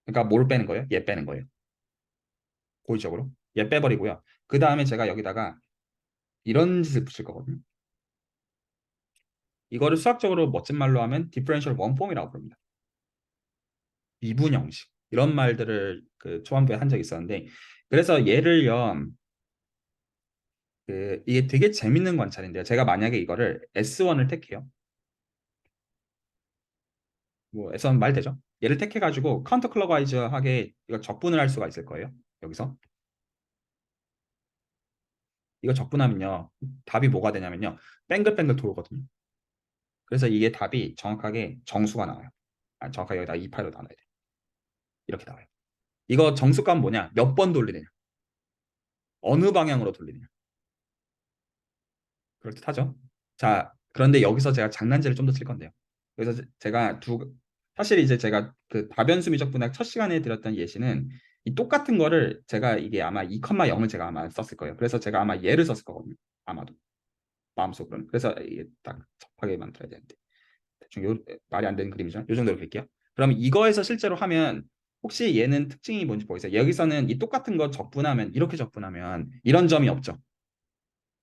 그러니까 뭘 빼는 거예요? 얘 빼는 거예요. 고의적으로. 얘 빼버리고요. 그 다음에 제가 여기다가 이런 짓을 붙일 거거든요. 이거를 수학적으로 멋진 말로 하면 디퍼런셜 원폼이라고 부릅니다. 미분 형식. 이런 말들을 그 초반부에 한 적이 있었는데 그래서 얘를요. 이게 되게 재밌는 관찰인데요. 제가 만약에 이거를 S1을 택해요. 뭐 S1 말 되죠? 얘를 택해가지고 카운터 클럭와이즈하게 이거 적분을 할 수가 있을 거예요. 여기서 이거 적분하면요. 답이 뭐가 되냐면요. 뱅글뱅글 돌거든요. 그래서 이게 답이 정확하게 정수가 나와요. 정확하게 여기다 28로 나눠야 돼. 이렇게 나와요. 이거 정수값은 뭐냐? 몇 번 돌리느냐? 어느 방향으로 돌리느냐? 그럴듯하죠? 자, 그런데 여기서 제가 장난질을 좀 더 칠 건데요. 그래서 제가 사실 이제 제가 그 다변수 미적분학 첫 시간에 드렸던 예시는 이 똑같은 거를 제가 이게 아마 2,0을 제가 아마 썼을 거예요. 그래서 제가 아마 얘를 썼을 거거든요. 아마도 마음속으로는. 그래서 이게 딱 접하게 만들어야 되는데 대충 말이 안 되는 그림이죠. 요 정도로 그릴게요. 그럼 이거에서 실제로 하면 혹시 얘는 특징이 뭔지 보이세요? 여기서는 이 똑같은 거 적분하면 이렇게 적분하면 이런 점이 없죠.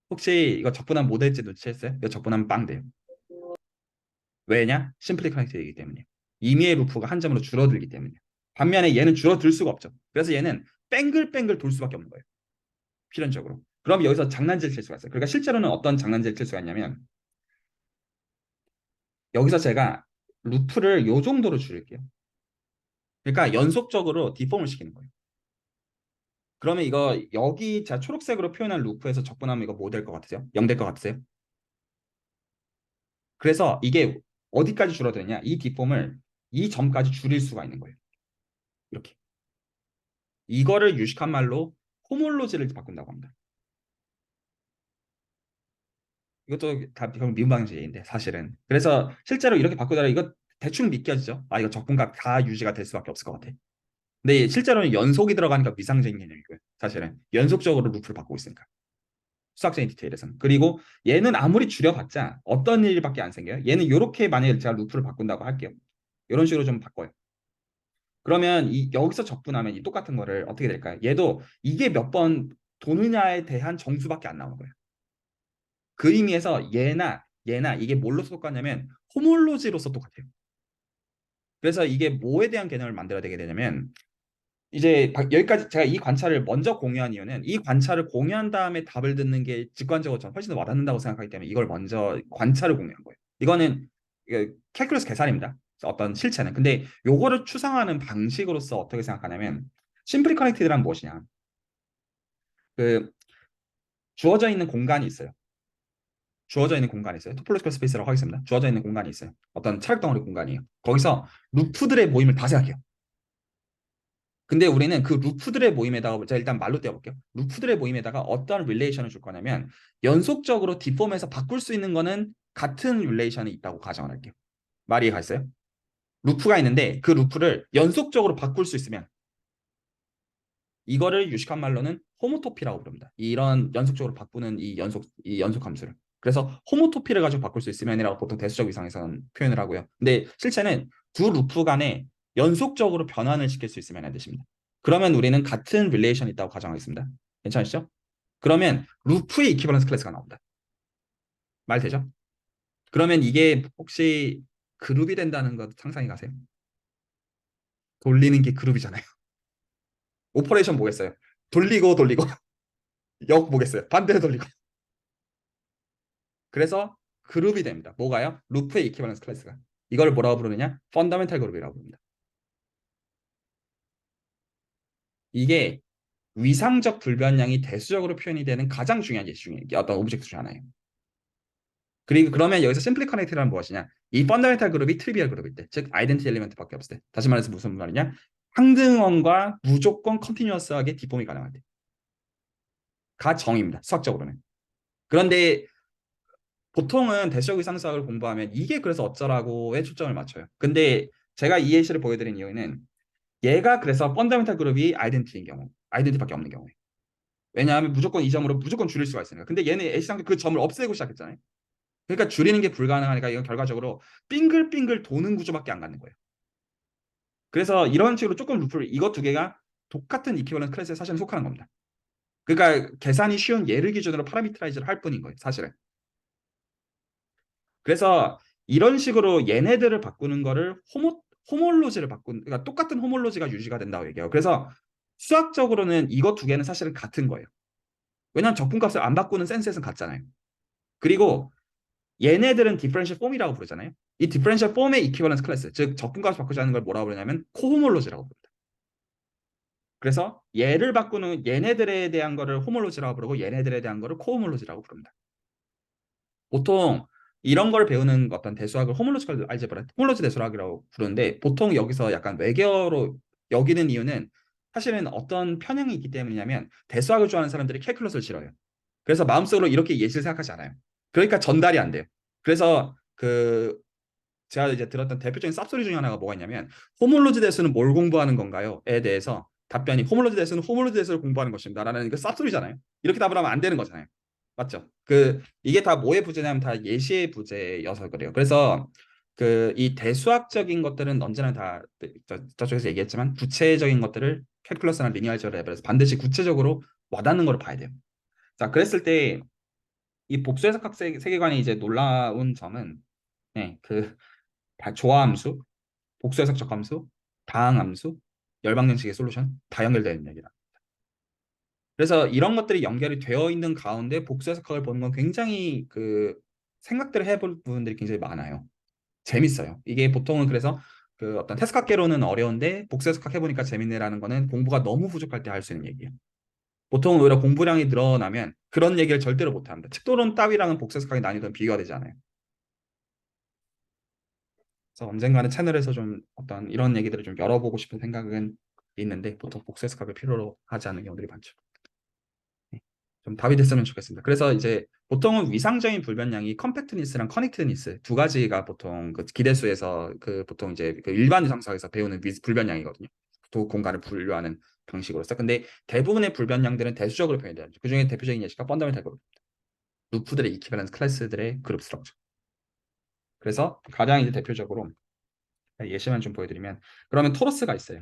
혹시 이거 적분한 모델지 눈치챘어요? 이거 적분하면 빵 돼요. 왜냐? 심플리 커넥트이기 때문이에요. 임의의 루프가 한 점으로 줄어들기 때문이에요. 반면에 얘는 줄어들 수가 없죠. 그래서 얘는 뺑글뺑글 돌 수밖에 없는 거예요. 필연적으로. 그럼 여기서 장난질 칠 수가 있어요. 그러니까 실제로는 어떤 장난질 칠 수가 있냐면 여기서 제가 루프를 요 정도로 줄일게요. 그러니까 연속적으로 디폼을 시키는 거예요. 그러면 이거 여기 자 초록색으로 표현한 루프에서 적분하면 이거 뭐 될 것 같으세요? 0 될 것 같으세요? 그래서 이게 어디까지 줄어드느냐? 이 디폼을 이 점까지 줄일 수가 있는 거예요. 이렇게. 이거를 유식한 말로 호몰로지를 바꾼다고 합니다. 이것도 다 미분 방식인데 사실은. 그래서 실제로 이렇게 바꾸다가 이거 대충 믿겨지죠. 아 이거 적분값 다 유지가 될 수밖에 없을 것 같아. 근데 실제로는 연속이 들어가니까 미상적인 개념이고요. 사실은 연속적으로 루프를 바꾸고 있으니까. 수학적인 디테일에서는. 그리고 얘는 아무리 줄여봤자 어떤 일밖에 안 생겨요. 얘는 이렇게 만약에 제가 루프를 바꾼다고 할게요. 이런 식으로 좀 바꿔요. 그러면 여기서 적분하면 이 똑같은 거를 어떻게 될까요? 얘도 이게 몇 번 도느냐에 대한 정수밖에 안 나오는 거예요. 그 의미에서 얘나 얘나 이게 뭘로서 똑같냐면 호몰로지로서 똑같아요. 그래서 이게 뭐에 대한 개념을 만들어야 되게 되냐면 이제 여기까지 제가 이 관찰을 먼저 공유한 이유는 이 관찰을 공유한 다음에 답을 듣는 게 직관적으로 전 훨씬 더 와닿는다고 생각하기 때문에 이걸 먼저 관찰을 공유한 거예요. 이거는 캘큘러스 계산입니다. 어떤 실체는. 근데 요거를 추상화하는 방식으로서 어떻게 생각하냐면 심플리 커넥티드란 무엇이냐? 그 주어져 있는 공간이 있어요. 주어져 있는 공간이 있어요. 토폴로지컬 스페이스라고 하겠습니다. 주어져 있는 공간이 있어요. 어떤 차력 덩어리 공간이에요. 거기서 루프들의 모임을 다 생각해요. 근데 우리는 그 루프들의 모임에다가 제가 일단 말로 떼어볼게요. 루프들의 모임에다가 어떤 릴레이션을 줄 거냐면 연속적으로 디폼에서 바꿀 수 있는 거는 같은 릴레이션이 있다고 가정을 할게요. 말이 이해가 있어요? 루프가 있는데 그 루프를 연속적으로 바꿀 수 있으면 이거를 유식한 말로는 호모토피라고 부릅니다. 이런 연속적으로 바꾸는 이 연속 함수를. 그래서 호모토피를 가지고 바꿀 수 있으면이라고 보통 대수적 위상에서는 표현을 하고요. 근데 실체는 두 루프 간에 연속적으로 변환을 시킬 수 있으면 안 되십니다. 그러면 우리는 같은 릴레이션이 있다고 가정하겠습니다. 괜찮으시죠? 그러면 루프의 이퀴벌런스 클래스가 나온다. 말 되죠? 그러면 이게 혹시 그룹이 된다는 거 상상이 가세요? 돌리는 게 그룹이잖아요. 오퍼레이션 뭐겠어요? 돌리고 돌리고 역 보겠어요. 반대로 돌리고. 그래서 그룹이 됩니다. 뭐가요? 루프의 이퀴벌런스 클래스가. 이걸 뭐라고 부르느냐? 펀더멘탈 그룹이라고 부릅니다. 이게 위상적 불변량이 대수적으로 표현이 되는 가장 중요한 예시 중에 어떤 오브젝트 중 하나예요. 그리고 그러면 여기서 심플리 커넥트란 무엇이냐? 이 펀더멘탈 그룹이 트리비얼 그룹일 때, 즉 아이덴티티 엘리먼트밖에 없을 때. 다시 말해서 무슨 말이냐? 항등원과 무조건 컨티뉴어스하게 디폼이 가능할 때. 가 정의입니다. 수학적으로는. 그런데 보통은 대시적 위상수학을 공부하면 이게 그래서 어쩌라고에 초점을 맞춰요. 근데 제가 이 예시를 보여드린 이유는 얘가 그래서 펀더멘탈 그룹이 아이덴티티인 경우, 아이덴티티밖에 없는 경우에. 왜냐하면 무조건 이 점으로 무조건 줄일 수가 있으니까. 근데 얘는 애시당초 그 점을 없애고 시작했잖아요. 그러니까 줄이는 게 불가능하니까 이건 결과적으로 빙글빙글 도는 구조밖에 안 갖는 거예요. 그래서 이런 식으로 조금 루프를 이것 두 개가 똑같은 이퀴벌런트 클래스에 사실은 속하는 겁니다. 그러니까 계산이 쉬운 얘를 기준으로 파라미터라이즈를 할 뿐인 거예요, 사실은. 그래서 이런 식으로 얘네들을 바꾸는 거를 호몰로지를 그러니까 똑같은 호몰로지가 유지가 된다고 얘기해요. 그래서 수학적으로는 이거 두 개는 사실은 같은 거예요. 왜냐하면 적분값을 안 바꾸는 센스에서는 같잖아요. 그리고 얘네들은 디퍼런셜 폼이라고 부르잖아요. 이 디퍼런셜 폼의 이퀴벌런스 클래스, 즉 적분값을 바꾸지 않는 걸 뭐라고 부르냐면 코호몰로지라고 부릅니다. 그래서 얘를 바꾸는 얘네들에 대한 거를 호몰로지라고 부르고 얘네들에 대한 거를 코호몰로지라고 부릅니다. 보통 이런 걸 배우는 어떤 대수학을 호몰로지컬 알제브라, 호몰로지 대수학이라고 부르는데 보통 여기서 약간 외계어로 여기는 이유는 사실은 어떤 편향이 있기 때문이냐면 대수학을 좋아하는 사람들이 캘큘러스를 싫어요. 그래서 마음속으로 이렇게 예시를 생각하지 않아요. 그러니까 전달이 안 돼요. 그래서 제가 이제 들었던 대표적인 쌉소리 중에 하나가 뭐가 있냐면 호몰로지 대수는 뭘 공부하는 건가요?에 대해서 답변이 호몰로지 대수는 호몰로지 대수를 공부하는 것입니다. 라는 그 쌉소리잖아요. 이렇게 답을 하면 안 되는 거잖아요. 맞죠? 이게 다 뭐의 부재냐면 다 예시의 부재여서 그래요. 그래서 이 대수학적인 것들은 언제나 다 저쪽에서 얘기했지만 구체적인 것들을 캘큘러스나 리니어 알제브라 레벨에서 반드시 구체적으로 와닿는 걸 봐야 돼요. 자, 그랬을 때 이 복수 해석학 세계관이 이제 놀라운 점은 네, 조화함수, 복수 해석적 함수, 다항함수, 열방정식의 솔루션 다 연결되어 있는 얘기다. 그래서 이런 것들이 연결이 되어 있는 가운데 복수 해석학을 보는 건 굉장히 생각들을 해볼 부분들이 굉장히 많아요. 재밌어요. 이게 보통은 그래서 어떤 태스학계로는 어려운데 복수 해석학 해보니까 재밌네라는 거는 공부가 너무 부족할 때 할 수 있는 얘기예요. 보통은 오히려 공부량이 늘어나면 그런 얘기를 절대로 못 합니다. 측도론 따위랑은 복수 해석학의 난이도는 비교가 되지 않아요. 그래서 언젠가는 채널에서 좀 어떤 이런 얘기들을 좀 열어보고 싶은 생각은 있는데 보통 복수 해석학을 필요로 하지 않는 경우들이 많죠. 네. 좀 답이 됐으면 좋겠습니다. 그래서 이제 보통은 위상적인 불변량이 컴팩트니스랑 커넥트니스 두 가지가 보통 기대수에서 보통 이제 일반 위상수학에서 배우는 불변량이거든요. 두 공간을 분류하는 방식으로서. 근데 대부분의 불변량들은 대수적으로 표현이 되죠. 그중에 대표적인 예시가 펀더멘탈 그룹. 루프들의 이퀴밸런스 클래스들의 그룹 스트럭처. 그래서 가장 이제 대표적으로 예시만 좀 보여드리면 그러면 토러스가 있어요.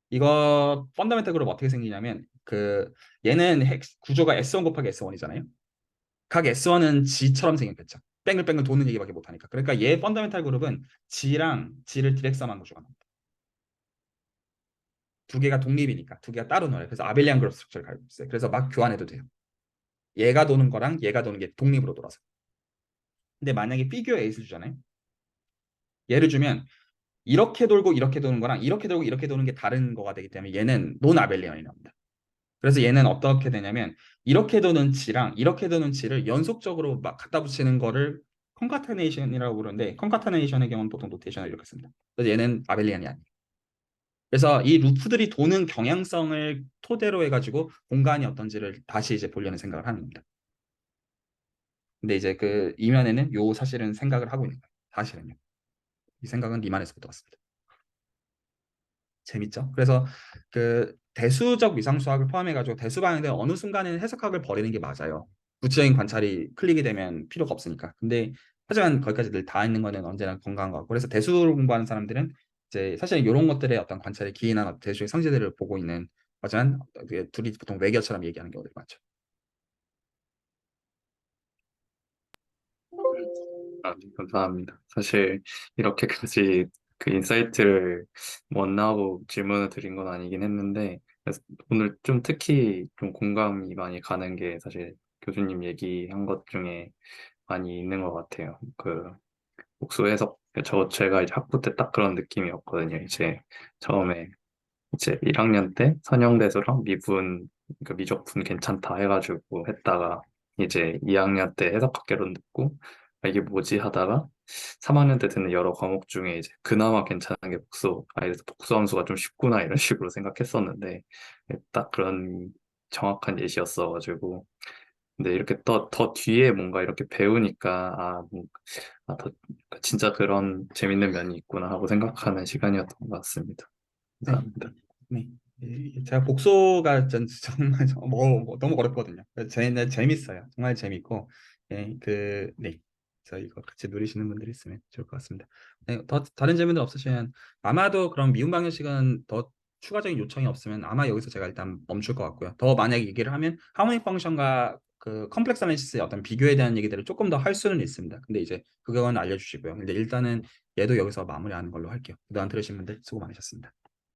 이거 펀더멘탈 그룹 어떻게 생기냐면 그 얘는 구조가 S1 곱하기 S1이잖아요. 각 S1은 G처럼 생겼겠죠. 뺑글뺑글 도는 얘기밖에 못하니까. 그러니까 얘 펀더멘탈 그룹은 G랑 G를 디렉섬한 구조가 나옵니다. 두 개가 독립이니까 두 개가 따로 놀아요. 그래서 아벨리안 그룹 스트럭처를 가지고 있어요. 그래서 막 교환해도 돼요. 얘가 도는 거랑 얘가 도는 게 독립으로 돌아서. 근데 만약에 피규어 에이스 주잖아요. 얘를 주면 이렇게 돌고 이렇게 도는 거랑 이렇게 돌고 이렇게 도는 게 다른 거가 되기 때문에 얘는 논 아벨리언이 나옵니다. 그래서 얘는 어떻게 되냐면 이렇게 도는 G랑 이렇게 도는 G를 연속적으로 막 갖다 붙이는 거를 컨카테네이션이라고 부르는데 컨카테네이션의 경우는 보통 노테이션을 이렇게 씁니다. 그래서 얘는 아벨리안이 아니에요. 그래서 이 루프들이 도는 경향성을 토대로 해가지고 공간이 어떤지를 다시 이제 보려는 생각을 하는 겁니다. 근데 이제 그 이면에는 요 사실은 생각을 하고 있는 거예요. 사실은요. 이 생각은 리만에서부터 왔습니다. 재밌죠? 그래서 그 대수적 위상수학을 포함해가지고 대수 방향들 어느 순간에는 해석학을 버리는 게 맞아요. 구체적인 관찰이 클릭이 되면 필요가 없으니까. 근데 하지만 거기까지 늘 다 있는 거는 언제나 건강한 것 같고. 그래서 대수를 공부하는 사람들은 이제 사실 이런 것들의 어떤 관찰에 기인한 대수의 성질들을 보고 있는 하지만 둘이 보통 외교처럼 얘기하는 경우들이 많죠. 아, 네, 감사합니다. 사실 이렇게까지 그 인사이트를 원하고 질문을 드린 건 아니긴 했는데, 그래서 오늘 좀 특히 좀 공감이 많이 가는 게 사실 교수님 얘기한 것 중에 많이 있는 것 같아요. 그 복수 해석, 제가 이제 학부 때 딱 그런 느낌이었거든요. 이제 처음에 이제 1학년 때 선형대수랑 미분, 그러니까 미적분 괜찮다 해가지고 했다가 이제 2학년 때 해석학개론 듣고 아, 이게 뭐지 하다가 3학년 때 듣는 여러 과목 중에 이제 그나마 괜찮은 게 복수, 아, 이래서 복수 함수가 좀 쉽구나 이런 식으로 생각했었는데 딱 그런 정확한 예시였어가지고 근데 이렇게 더 뒤에 뭔가 이렇게 배우니까 더 진짜 그런 재밌는 면이 있구나 하고 생각하는 시간이었던 것 같습니다. 네. 감사합니다. 네. 제가 복소가 정말 너무 어렵거든요. 재밌어요. 정말 재밌고, 네. 그래서 이거 같이 누리시는 분들이 있으면 좋을 것 같습니다. 네, 더 다른 질문들 없으시면 아마도 그런 미분 방정식은 더 추가적인 요청이 없으면 아마 여기서 제가 일단 멈출 것 같고요. 더 만약에 얘기를 하면 하모닉 펑션과 그 컴플렉스 애널리시스의 어떤 비교에 대한 얘기들을 조금 더 할 수는 있습니다. 근데 이제 그건 알려주시고요. 근데 일단은 얘도 여기서 마무리하는 걸로 할게요. 그동안 들으신 분들 수고 많으셨습니다.